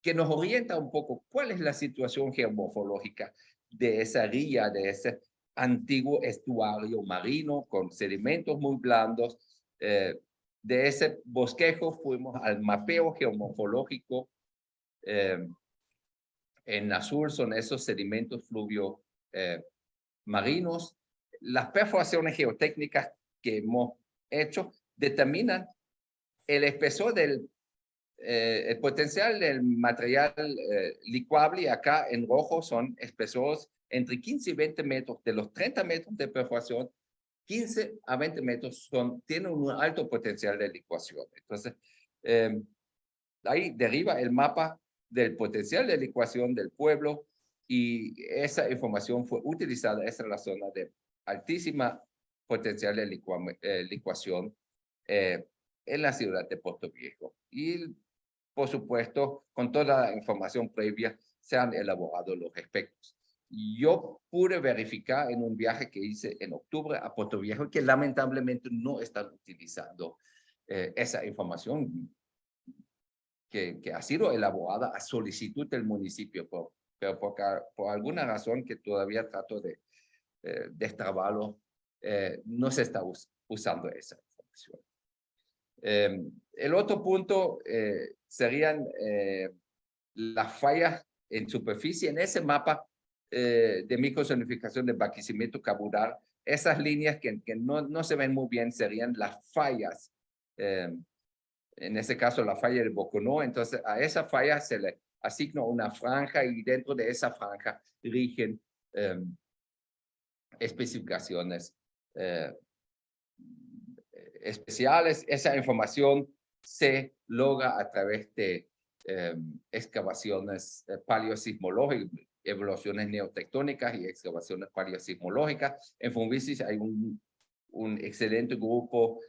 que nos orienta un poco cuál es la situación geomorfológica de esa ría, de ese antiguo estuario marino con sedimentos muy blandos. De ese bosquejo fuimos al mapeo geomorfológico. En azul son esos sedimentos fluvio marinos. Las perforaciones geotécnicas que hemos hecho determinan el espesor el potencial del material licuable. Acá en rojo son espesores entre 15 y 20 metros. De los 30 metros de perforación, 15 a 20 metros tienen un alto potencial de licuación. Entonces, ahí deriva el mapa del potencial de licuación del pueblo, y esa información fue utilizada. Esa es la zona de altísima potencial de licuación en la ciudad de Puerto Viejo. Y, por supuesto, con toda la información previa se han elaborado los aspectos. Yo pude verificar en un viaje que hice en octubre a Puerto Viejo que lamentablemente no están utilizando esa información que ha sido elaborada a solicitud del municipio, pero por alguna razón que todavía trato de destrabarlo, no se está usando esa información. El otro punto serían las fallas en superficie. En ese mapa de microzonificación de Barquisimeto Cabudare, esas líneas que no se ven muy bien serían las fallas. En ese caso, la falla del Boconó. Entonces, a esa falla se le asigna una franja, y dentro de esa franja rigen especificaciones especiales. Esa información se logra a través de excavaciones paleosismológicas, evaluaciones neotectónicas y excavaciones paleosismológicas. En Funvisis hay un excelente grupo,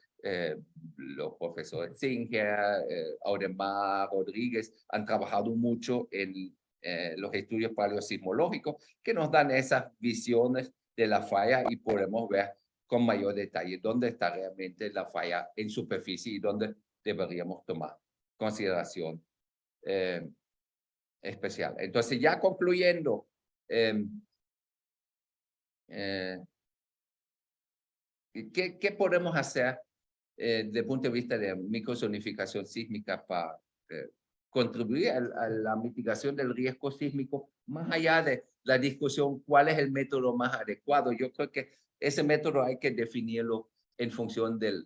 los profesores Singer, Audemars, Rodríguez, han trabajado mucho en los estudios paleosismológicos que nos dan esas visiones de la falla, y podemos ver con mayor detalle dónde está realmente la falla en superficie y dónde deberíamos tomar consideración especial. Entonces, ya concluyendo, ¿qué podemos hacer desde el punto de vista de microzonificación sísmica para contribuir a la mitigación del riesgo sísmico, más allá de la discusión cuál es el método más adecuado. Yo creo que ese método hay que definirlo en función de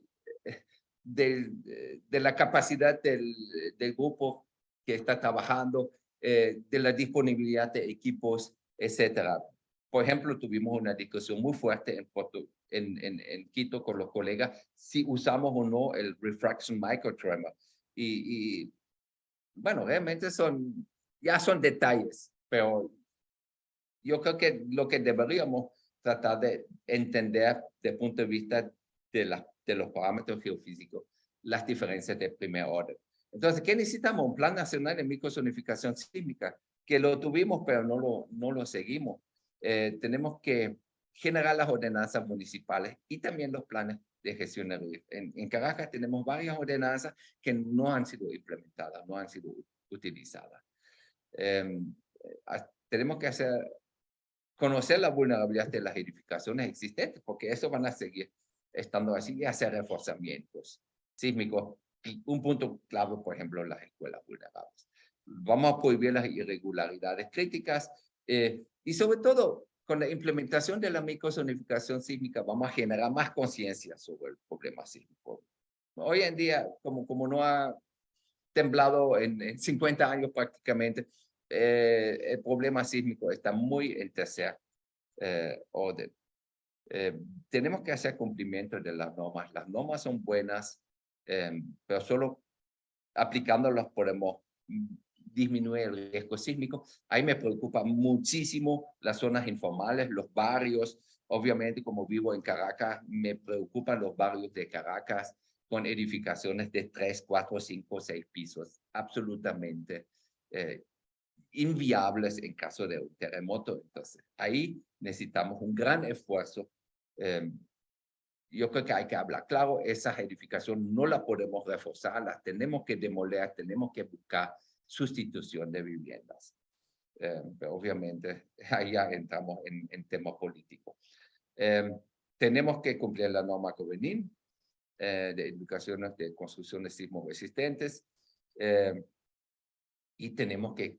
la capacidad del grupo que está trabajando, de la disponibilidad de equipos, etcétera. Por ejemplo, tuvimos una discusión muy fuerte en Quito con los colegas si usamos o no el refraction microtremor. Y bueno, realmente ya son detalles, pero yo creo que lo que deberíamos tratar de entender desde el punto de vista de los parámetros geofísicos, las diferencias de primer orden. Entonces, ¿qué necesitamos? Un plan nacional de microzonificación sísmica, que lo tuvimos, pero no lo seguimos. Tenemos que generar las ordenanzas municipales y también los planes de gestión de riesgo. En Caracas tenemos varias ordenanzas que no han sido implementadas, no han sido utilizadas. Tenemos que conocer la vulnerabilidad de las edificaciones existentes, porque eso van a seguir estando así, y hacer reforzamientos sísmicos. Un punto clave, por ejemplo, las escuelas vulnerables. Vamos a prohibir las irregularidades críticas y sobre todo, con la implementación de la microzonificación sísmica, vamos a generar más conciencia sobre el problema sísmico. Hoy en día, como no ha temblado en 50 años prácticamente, el problema sísmico está muy en tercer orden. Tenemos que hacer cumplimiento de las normas. Las normas son buenas, pero solo aplicándolas podemos disminuir el riesgo sísmico. Ahí me preocupa muchísimo las zonas informales, los barrios. Obviamente, como vivo en Caracas, me preocupan los barrios de Caracas con edificaciones de 3, 4, 5, 6 pisos, absolutamente inviables en caso de un terremoto. Entonces, ahí necesitamos un gran esfuerzo. Yo creo que hay que hablar claro, esas edificaciones no las podemos reforzar, las tenemos que demoler, tenemos que buscar sustitución de viviendas. Pero obviamente, ahí ya entramos en temas políticos. Tenemos que cumplir la norma COVENIN de edificaciones de construcciones sismo resistentes y tenemos que,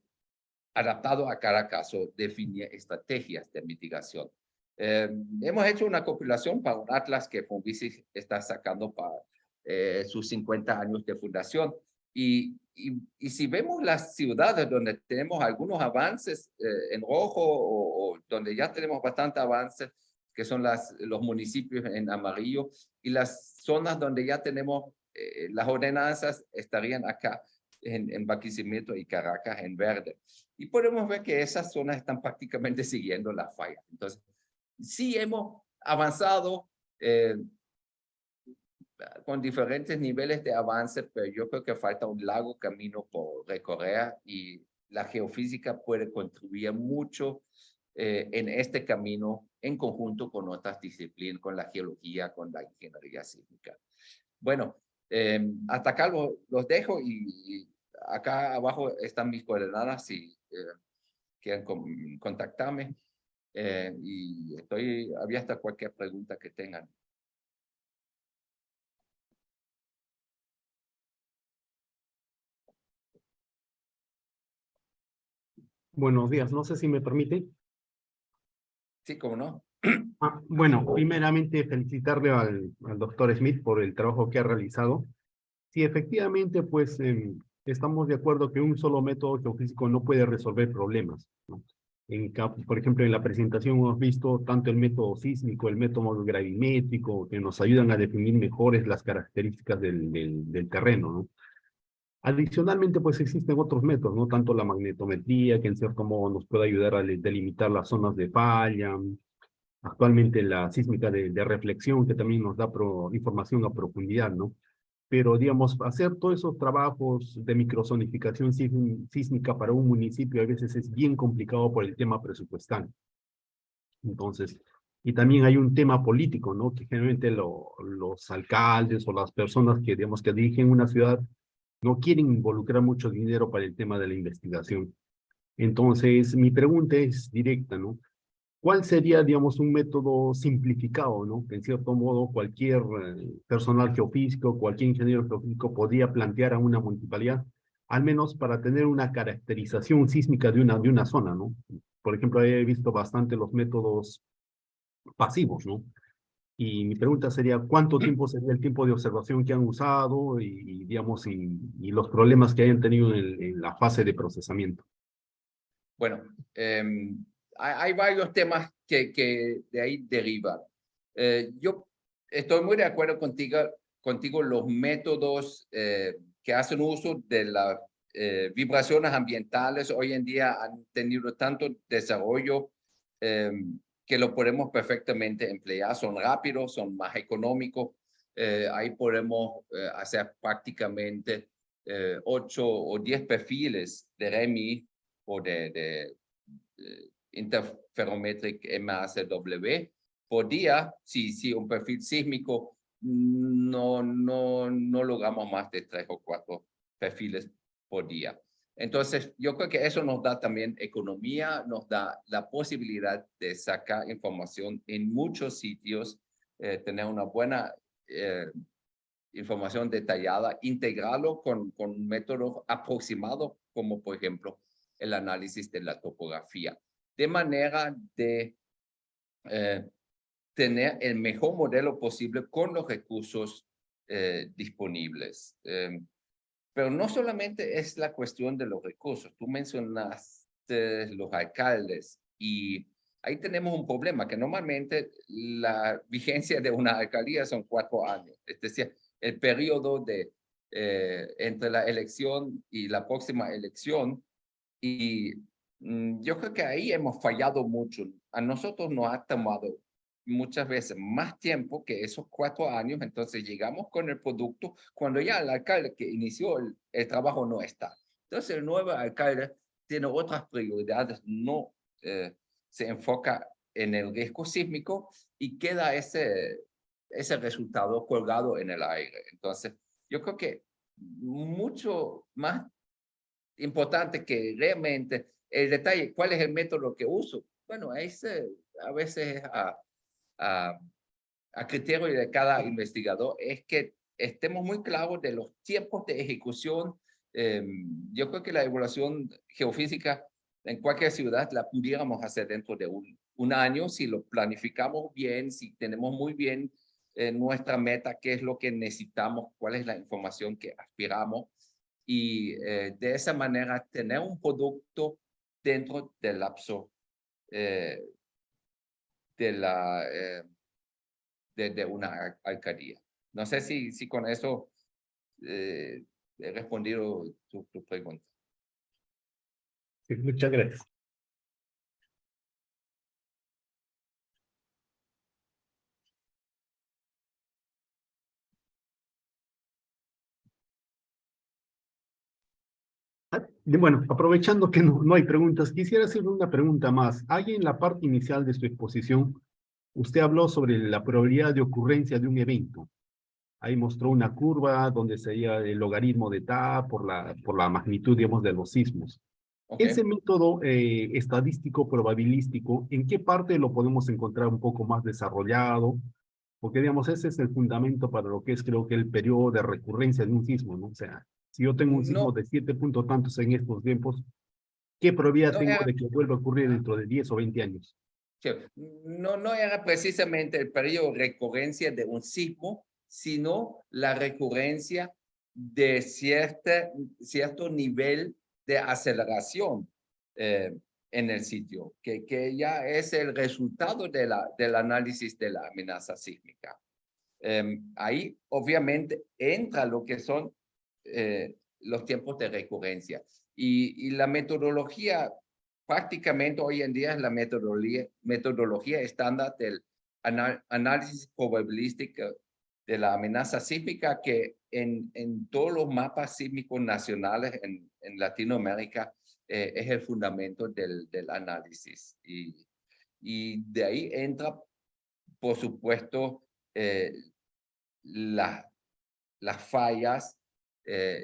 adaptado a cada caso, definir estrategias de mitigación. Hemos hecho una compilación para un atlas que Fonvisis está sacando para sus 50 años de fundación. Y si vemos las ciudades donde tenemos algunos avances en rojo o donde ya tenemos bastante avance, que son los municipios en amarillo, y las zonas donde ya tenemos las ordenanzas estarían acá en Barquisimeto y Caracas en verde. Y podemos ver que esas zonas están prácticamente siguiendo la falla. Entonces, sí hemos avanzado con diferentes niveles de avance, pero yo creo que falta un largo camino por recorrer y la geofísica puede contribuir mucho en este camino en conjunto con otras disciplinas, con la geología, con la ingeniería sísmica. Bueno, hasta acá los dejo y acá abajo están mis coordenadas si quieren contactarme y estoy abierta a cualquier pregunta que tengan. Buenos días, no sé si me permite. Sí, cómo no. Bueno, primeramente felicitarle al doctor Smith por el trabajo que ha realizado. Sí, efectivamente, pues estamos de acuerdo que un solo método geofísico no puede resolver problemas, ¿no? Por ejemplo, en la presentación hemos visto tanto el método sísmico, el método gravimétrico, que nos ayudan a definir mejores las características del terreno, ¿no? Adicionalmente, pues existen otros métodos, ¿no? Tanto la magnetometría, que en cierto modo nos puede ayudar a delimitar las zonas de falla. Actualmente la sísmica de reflexión, que también nos da información a profundidad, ¿no? Pero, digamos, hacer todos esos trabajos de microzonificación sísmica para un municipio a veces es bien complicado por el tema presupuestal. Entonces, y también hay un tema político, ¿no? Que generalmente los alcaldes o las personas que, digamos, que dirigen una ciudad no quieren involucrar mucho dinero para el tema de la investigación. Entonces, mi pregunta es directa, ¿no? ¿Cuál sería, digamos, un método simplificado, ¿no? Que en cierto modo cualquier personal geofísico, cualquier ingeniero geofísico podría plantear a una municipalidad al menos para tener una caracterización sísmica de una zona, ¿no? Por ejemplo, he visto bastante los métodos pasivos, ¿no? Y mi pregunta sería, ¿cuánto tiempo sería el tiempo de observación que han usado digamos, y los problemas que hayan tenido en la fase de procesamiento? Bueno, hay varios temas que de ahí derivan. Yo estoy muy de acuerdo contigo los métodos que hacen uso de las vibraciones ambientales hoy en día han tenido tanto desarrollo que lo podemos perfectamente emplear. Son rápidos, son más económicos. Ahí podemos hacer prácticamente 8 o 10 perfiles de REMI o de Interferometric MACW por día. Si un perfil sísmico no logramos más de 3 o 4 perfiles por día. Entonces, yo creo que eso nos da también economía, nos da la posibilidad de sacar información en muchos sitios, tener una buena información detallada, integrarlo con métodos aproximados, como por ejemplo el análisis de la topografía, de manera de tener el mejor modelo posible con los recursos disponibles. Pero no solamente es la cuestión de los recursos. Tú mencionaste los alcaldes y ahí tenemos un problema que normalmente la vigencia de una alcaldía son 4 años. Es decir, el periodo de entre la elección y la próxima elección. Y yo creo que ahí hemos fallado mucho. A nosotros nos ha tomado muchas veces más tiempo que esos 4 años, entonces llegamos con el producto cuando ya el alcalde que inició el trabajo no está. Entonces el nuevo alcalde tiene otras prioridades, no se enfoca en el riesgo sísmico y queda ese resultado colgado en el aire. Entonces yo creo que mucho más importante que realmente el detalle, ¿cuál es el método que uso? Bueno, ese a veces a criterio de cada investigador es que estemos muy claros de los tiempos de ejecución. Yo creo que la evaluación geofísica en cualquier ciudad la pudiéramos hacer dentro de un año si lo planificamos bien, si tenemos muy bien nuestra meta, qué es lo que necesitamos, cuál es la información que aspiramos y de esa manera tener un producto dentro del lapso de la de una alcaldía. No sé si con eso he respondido tu pregunta. Sí, muchas gracias. Bueno, aprovechando que no hay preguntas, quisiera hacer una pregunta más. Ahí en la parte inicial de su exposición, usted habló sobre la probabilidad de ocurrencia de un evento. Ahí mostró una curva donde sería el logaritmo de TA por la magnitud, digamos, de los sismos. Okay. Ese método estadístico probabilístico, ¿en qué parte lo podemos encontrar un poco más desarrollado? Porque, digamos, ese es el fundamento para lo que es, creo que, el periodo de recurrencia de un sismo, ¿no? O sea, si yo tengo un sismo No, de 7 puntos tantos en estos tiempos, ¿qué probabilidad no tengo era, de que vuelva a ocurrir dentro de 10 o 20 años? no era precisamente el periodo de recurrencia de un sismo, sino la recurrencia de cierto nivel de aceleración en el sitio, que ya es el resultado del análisis de la amenaza sísmica. Ahí obviamente entra lo que son los tiempos de recurrencia y la metodología prácticamente hoy en día es la metodología estándar del análisis probabilístico de la amenaza sísmica que en todos los mapas sísmicos nacionales en Latinoamérica es el fundamento del análisis y de ahí entra por supuesto las fallas,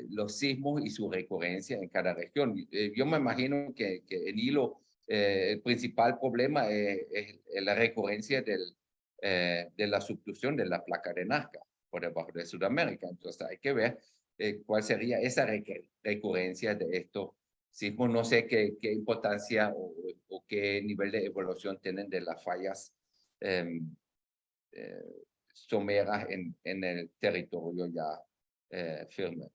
los sismos y su recurrencia en cada región. Yo me imagino que en Hilo el principal problema es la recurrencia de la subducción de la placa de Nazca por debajo de Sudamérica. Entonces hay que ver cuál sería esa recurrencia de estos sismos. No sé qué importancia o qué nivel de evaluación tienen de las fallas someras en el territorio ya firme.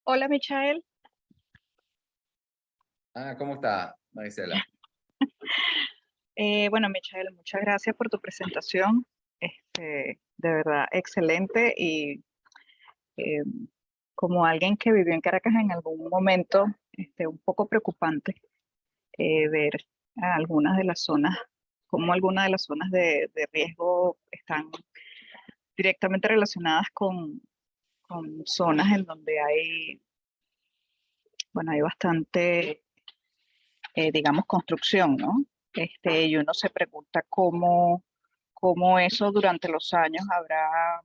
Hola, Michael. ¿Cómo está, Marisela? Bueno, Michael, muchas gracias por tu presentación. De verdad, excelente. Y eh, como alguien que vivió en Caracas en algún momento, un poco preocupante ver algunas de las zonas, cómo algunas de las zonas de riesgo están directamente relacionadas con zonas en donde hay, bueno, hay bastante, digamos, construcción, ¿no? Y uno se pregunta cómo eso durante los años habrá,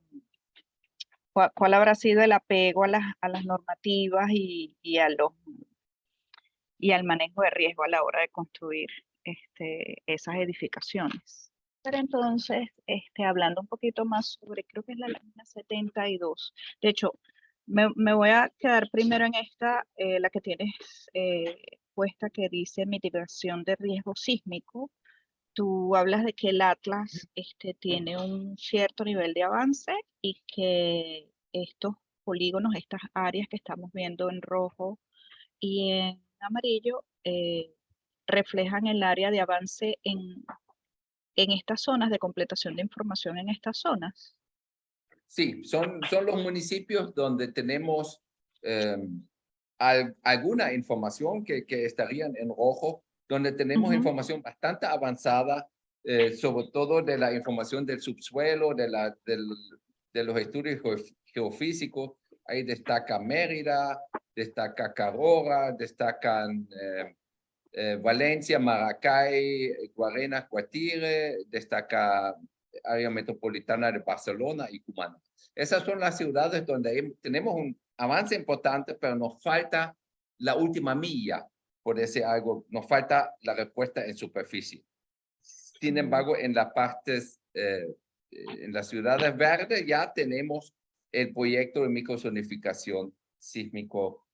cuál habrá sido el apego a las normativas y al manejo de riesgo a la hora de construir esas edificaciones. Pero entonces, hablando un poquito más sobre, creo que es la lámina 72. De hecho, me voy a quedar primero en esta, la que tienes puesta, que dice mitigación de riesgo sísmico. Tú hablas de que el Atlas tiene un cierto nivel de avance y que estos polígonos, estas áreas que estamos viendo en rojo y en amarillo, reflejan el área de avance en estas zonas, de completación de información en estas zonas. Sí, son los municipios donde tenemos alguna información que estarían en rojo, donde tenemos información bastante avanzada, sobre todo de la información del subsuelo, de los estudios geofísicos. Ahí destaca Mérida, destaca Carora, destacan Valencia, Maracay, Guarenas, Guatire, destaca área metropolitana de Barcelona y Cumaná. Esas son las ciudades donde tenemos un avance importante, pero nos falta la última milla, por decir algo, nos falta la respuesta en superficie. Sin embargo, en las partes, en las ciudades verdes ya tenemos el proyecto de microzonificación sísmico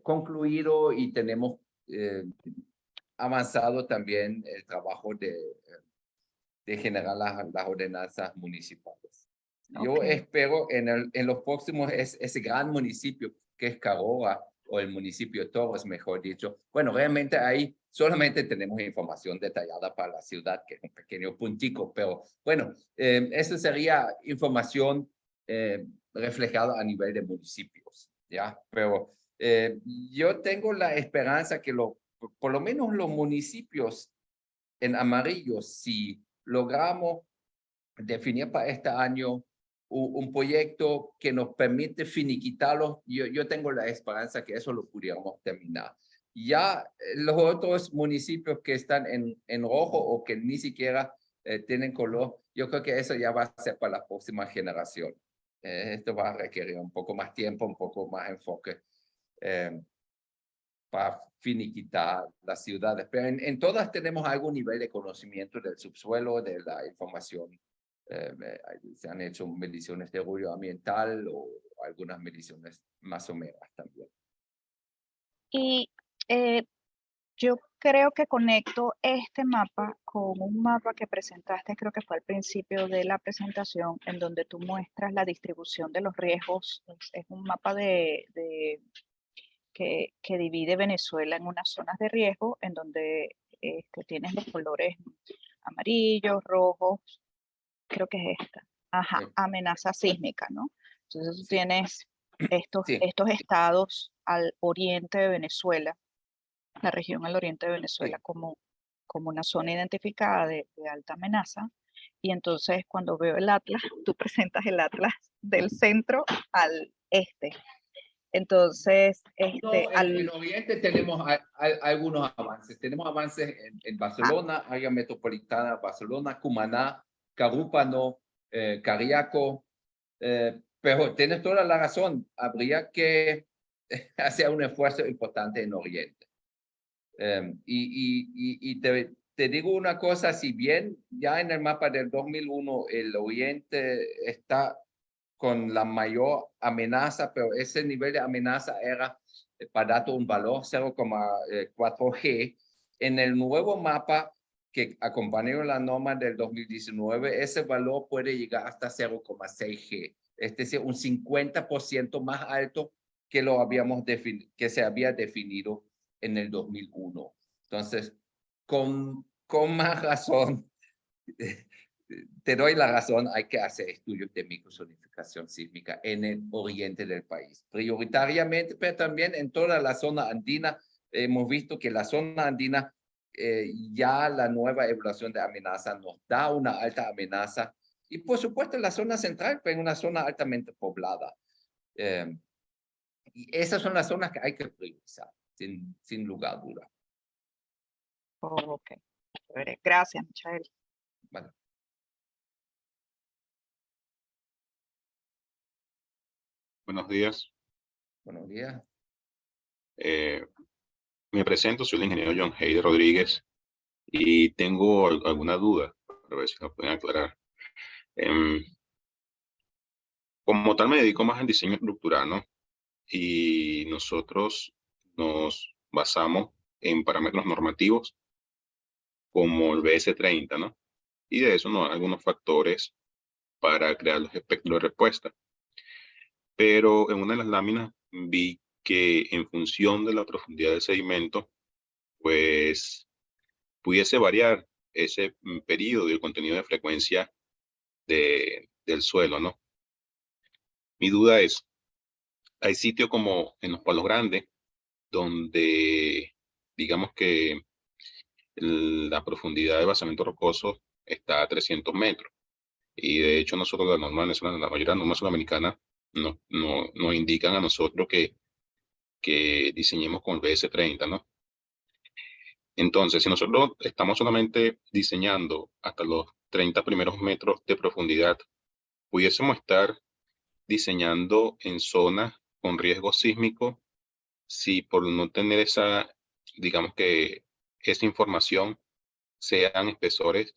concluido y tenemos avanzado también el trabajo de generar las ordenanzas municipales. Yo espero en los próximos, ese gran municipio que es Carora, o el municipio de Torres, mejor dicho. Bueno, realmente ahí solamente tenemos información detallada para la ciudad, que es un pequeño puntico, pero bueno, esa sería información reflejada a nivel de municipios, ¿ya? Pero yo tengo la esperanza que por lo menos los municipios en amarillo, si logramos definir para este año un proyecto que nos permite finiquitarlo, yo tengo la esperanza que eso lo pudiéramos terminar. Ya los otros municipios que están en rojo o que ni siquiera tienen color, yo creo que eso ya va a ser para la próxima generación. Esto va a requerir un poco más tiempo, un poco más enfoque para finiquitar las ciudades. Pero en todas tenemos algún nivel de conocimiento del subsuelo, de la información. Se han hecho mediciones de ruido ambiental o algunas mediciones más someras también. Y yo creo que conecto este mapa con un mapa que presentaste, creo que fue al principio de la presentación, en donde tú muestras la distribución de los riesgos. Es un mapa que divide Venezuela en unas zonas de riesgo, en donde tienes los colores amarillos, rojos, creo que es esta. Ajá, Sí. amenaza sísmica, ¿no? Entonces tú Sí. tienes estos Sí. estados al oriente de Venezuela, la región al oriente de Venezuela, Sí. como una zona identificada de alta amenaza. Y entonces cuando veo el atlas, tú presentas el atlas del centro al este. Entonces, No, en Oriente tenemos algunos avances. Tenemos avances en Barcelona, área metropolitana, Barcelona, Cumaná, Carúpano, Cariaco, pero tienes toda la razón. Habría que hacer un esfuerzo importante en Oriente. Y te digo una cosa, si bien ya en el mapa del 2001 el Oriente está con la mayor amenaza, pero ese nivel de amenaza era, para darte un valor, 0,4G. En el nuevo mapa que acompañó la norma del 2019, ese valor puede llegar hasta 0,6G, es decir, un 50% más alto que que se había definido en el 2001. Entonces, con más razón, te doy la razón, hay que hacer estudios de microzonificación sísmica en el oriente del país, prioritariamente, pero también en toda la zona andina. Hemos visto que la zona andina, ya la nueva evaluación de amenaza nos da una alta amenaza, y por supuesto la zona central, pero en una zona altamente poblada. Y esas son las zonas que hay que priorizar, sin lugar a duda. Ok. Gracias, Michael. Vale. Buenos días. Buenos días. Me presento, soy el ingeniero John Heider Rodríguez y tengo alguna duda para ver si nos pueden aclarar. Como tal, me dedico más al diseño estructural, ¿no? Y nosotros nos basamos en parámetros normativos como el BS30, ¿no? Y de eso nos dan algunos factores para crear los espectros de respuesta. Pero en una de las láminas vi que en función de la profundidad del sedimento, pues pudiese variar ese periodo y el contenido de frecuencia del suelo, ¿no? Mi duda es, hay sitios como en los Palos Grandes, donde digamos que la profundidad de basamento rocoso está a 300 metros. Y de hecho nosotros, la mayoría de las normas sudamericanas nos indican a nosotros que diseñemos con el BS30, ¿no? Entonces, si nosotros estamos solamente diseñando hasta los 30 primeros metros de profundidad, pudiésemos estar diseñando en zonas con riesgo sísmico si por no tener digamos que esa información sean espesores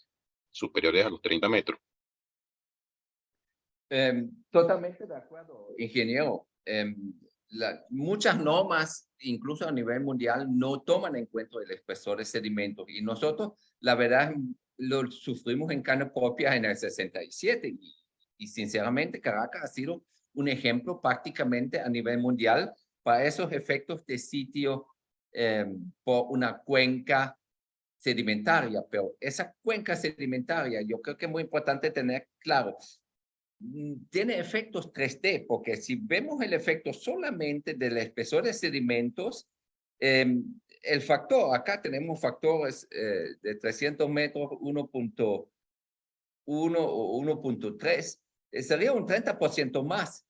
superiores a los 30 metros. Totalmente de acuerdo, ingeniero. Muchas normas, incluso a nivel mundial, no toman en cuenta el espesor de sedimentos. Y nosotros, la verdad, lo sufrimos en carne propia en el 67. Y sinceramente, Caracas ha sido un ejemplo prácticamente a nivel mundial para esos efectos de sitio por una cuenca sedimentaria. Pero esa cuenca sedimentaria, yo creo que es muy importante tener claro, tiene efectos 3D, porque si vemos el efecto solamente del espesor de sedimentos, el factor, acá tenemos factores de 300 metros, 1.1 o 1.3, sería un 30% más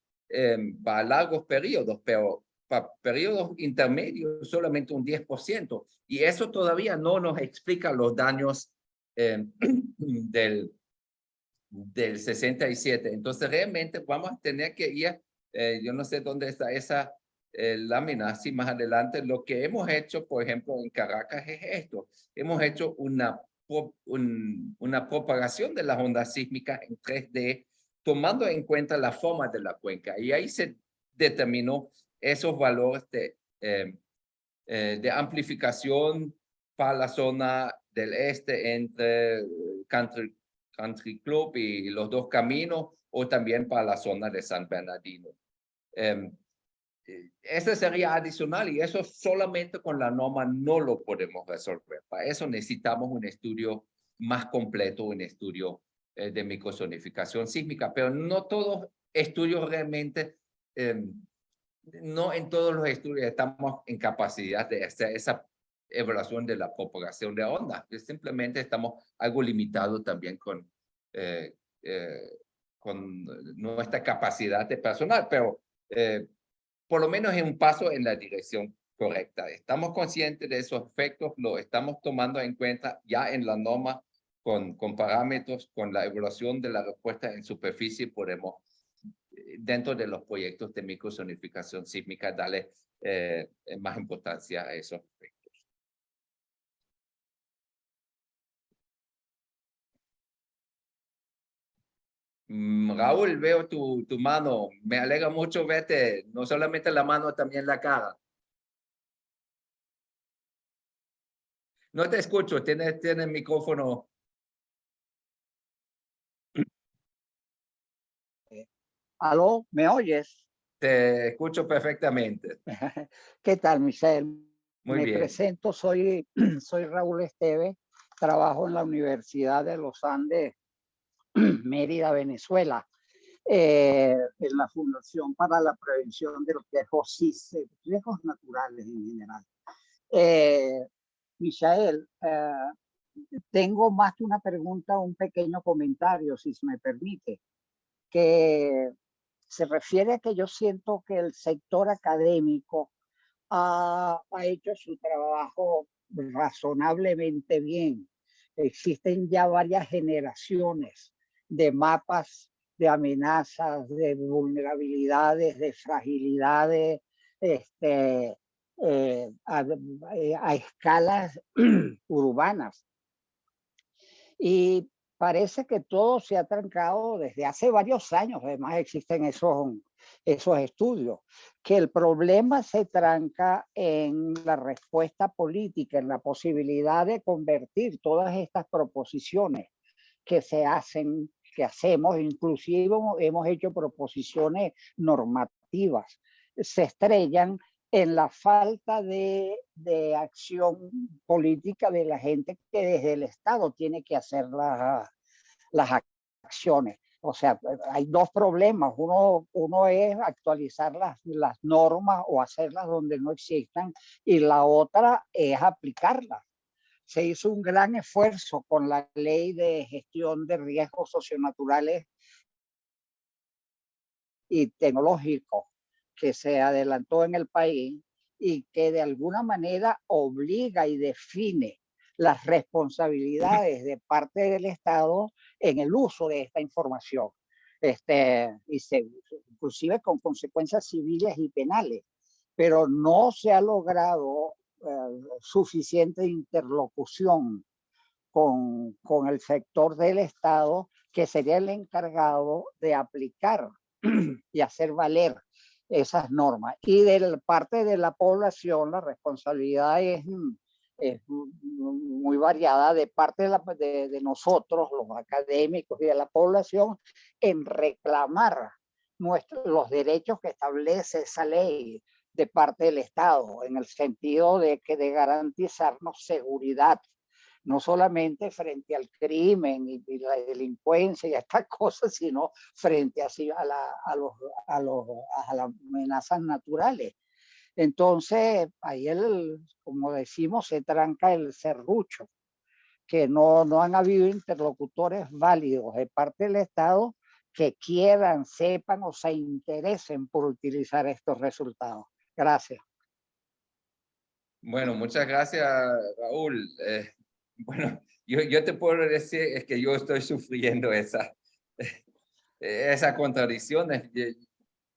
para largos periodos, pero para periodos intermedios solamente un 10%. Y eso todavía no nos explica los daños del 67. Entonces realmente vamos a tener que ir, yo no sé dónde está esa lámina, así más adelante. Lo que hemos hecho, por ejemplo, en Caracas es esto. Hemos hecho una propagación de las ondas sísmicas en 3D, tomando en cuenta la forma de la cuenca. Y ahí se determinó esos valores de amplificación para la zona del este entre Country Club y los Dos Caminos, o también para la zona de San Bernardino. Ese sería adicional, y eso solamente con la norma no lo podemos resolver. Para eso necesitamos un estudio más completo, un estudio de microzonificación sísmica, pero no todos estudios realmente, no en todos los estudios estamos en capacidad de hacer esa evaluación de la propagación de ondas. Simplemente estamos algo limitados también con nuestra capacidad de personal, pero por lo menos es un paso en la dirección correcta. Estamos conscientes de esos efectos, lo estamos tomando en cuenta ya en la norma con parámetros, con la evaluación de la respuesta en superficie podemos dentro de los proyectos de microzonificación sísmica, darle más importancia a esos aspectos. Raúl, veo tu mano. Me alegra mucho verte, no solamente la mano, también la cara. No te escucho, tienes el micrófono. Aló, ¿me oyes? Te escucho perfectamente. ¿Qué tal, Michelle? Muy Me bien. presento, soy Raúl Esteves, trabajo en la Universidad de los Andes, Mérida, Venezuela, en la Fundación para la Prevención de los Riesgos riesgos naturales en general. Michael, tengo más que una pregunta, un pequeño comentario, si se me permite, que se refiere a que yo siento que el sector académico ha hecho su trabajo razonablemente bien. Existen ya varias generaciones de mapas de amenazas, de vulnerabilidades, de fragilidades, a escalas urbanas. Y parece que todo se ha trancado desde hace varios años. Además, existen esos estudios, que el problema se tranca en la respuesta política, en la posibilidad de convertir todas estas proposiciones que se hacen, que hacemos, inclusive hemos hecho proposiciones normativas, se estrellan en la falta de acción política de la gente que desde el Estado tiene que hacer las acciones. O sea, hay dos problemas. Uno es actualizar las normas o hacerlas donde no existan, y la otra es aplicarlas. Se hizo un gran esfuerzo con la ley de gestión de riesgos socionaturales y tecnológicos que se adelantó en el país y que de alguna manera obliga y define las responsabilidades de parte del Estado en el uso de esta información, inclusive con consecuencias civiles y penales, pero no se ha logrado suficiente interlocución con el sector del Estado, que sería el encargado de aplicar y hacer valer esas normas. Y de parte de la población, la responsabilidad es muy variada de parte de nosotros, los académicos y de la población, en reclamar los derechos que establece esa ley de parte del Estado, en el sentido de garantizarnos seguridad, no solamente frente al crimen y la delincuencia y a estas cosas, sino frente a las amenazas naturales. Entonces, ahí como decimos, se tranca el serrucho, que no han habido interlocutores válidos de parte del Estado que quieran, sepan o se interesen por utilizar estos resultados. Gracias. Bueno, muchas gracias, Raúl. Bueno, yo te puedo decir es que yo estoy sufriendo esa contradicción.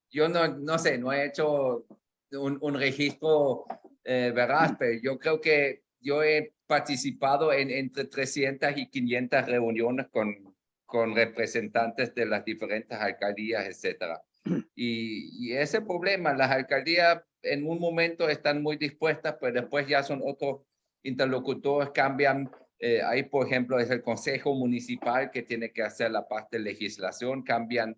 Yo no sé, no he hecho un registro veraz, pero yo creo que yo he participado en entre 300 y 500 reuniones con representantes de las diferentes alcaldías, etcétera. Y ese problema, las alcaldías en un momento están muy dispuestas, pero después ya son otros interlocutores, cambian. Ahí, por ejemplo, es el Consejo Municipal que tiene que hacer la parte de legislación, cambian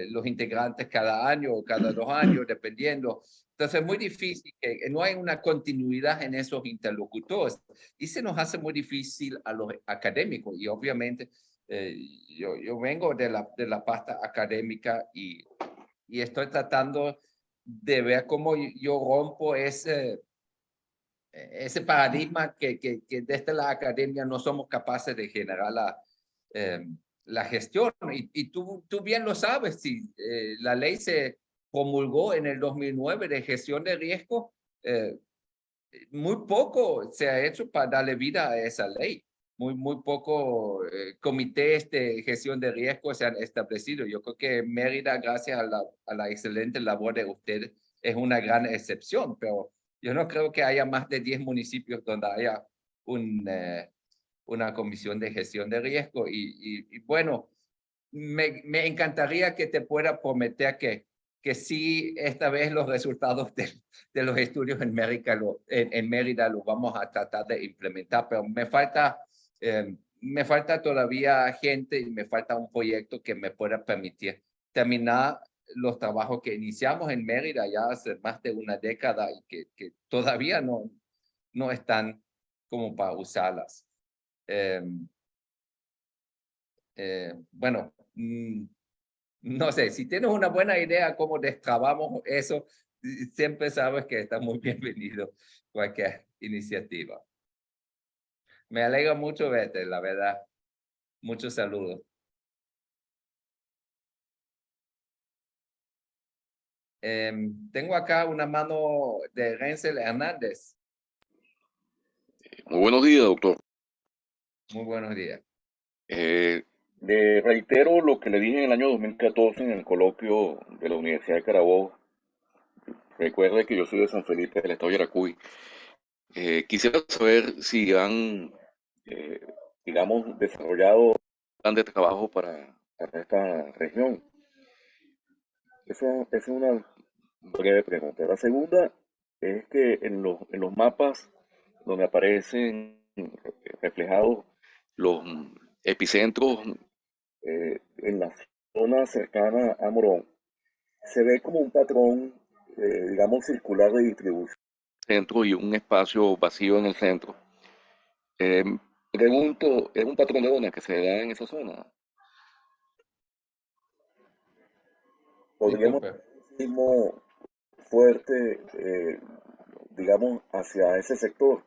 los integrantes cada año o cada 2 años, dependiendo. Entonces es muy difícil, que no hay una continuidad en esos interlocutores y se nos hace muy difícil a los académicos. Y obviamente yo vengo de la parte académica y estoy tratando de ver cómo yo rompo ese paradigma que desde la academia no somos capaces de generar la gestión. Y tú bien lo sabes, si la ley se promulgó en el 2009 de gestión de riesgo, muy poco se ha hecho para darle vida a esa ley. muy poco comités de gestión de riesgo se han establecido. Yo creo que Mérida, gracias a la excelente labor de ustedes, es una gran excepción, pero yo no creo que haya más de 10 municipios donde haya una comisión de gestión de riesgo. Y bueno, me encantaría que te pueda prometer que sí, esta vez los resultados de los estudios en Mérida los vamos a tratar de implementar, pero me falta todavía gente y me falta un proyecto que me pueda permitir terminar los trabajos que iniciamos en Mérida ya hace más de una década y que todavía no están como para usarlas. Bueno, no sé, si tienes una buena idea cómo destrabamos eso, siempre sabes que está muy bienvenido cualquier iniciativa. Me alegra mucho verte, la verdad. Muchos saludos. Tengo acá una mano de Renzel Hernández. Muy buenos días, doctor. Muy buenos días. Le reitero lo que le dije en el año 2014 en el coloquio de la Universidad de Carabobo. Recuerde que yo soy de San Felipe, del estado de Yaracuy. Quisiera saber si han, digamos, desarrollado un plan de trabajo para esta región. Esa es una breve pregunta. La segunda es que en los mapas donde aparecen reflejados los epicentros en la zona cercana a Morón, se ve como un patrón, digamos, circular de distribución. Centro y un espacio vacío en el centro. Pregunto, ¿es un patrón de onda que se da en esa zona? Podríamos Disculpe. un sismo fuerte, digamos, hacia ese sector.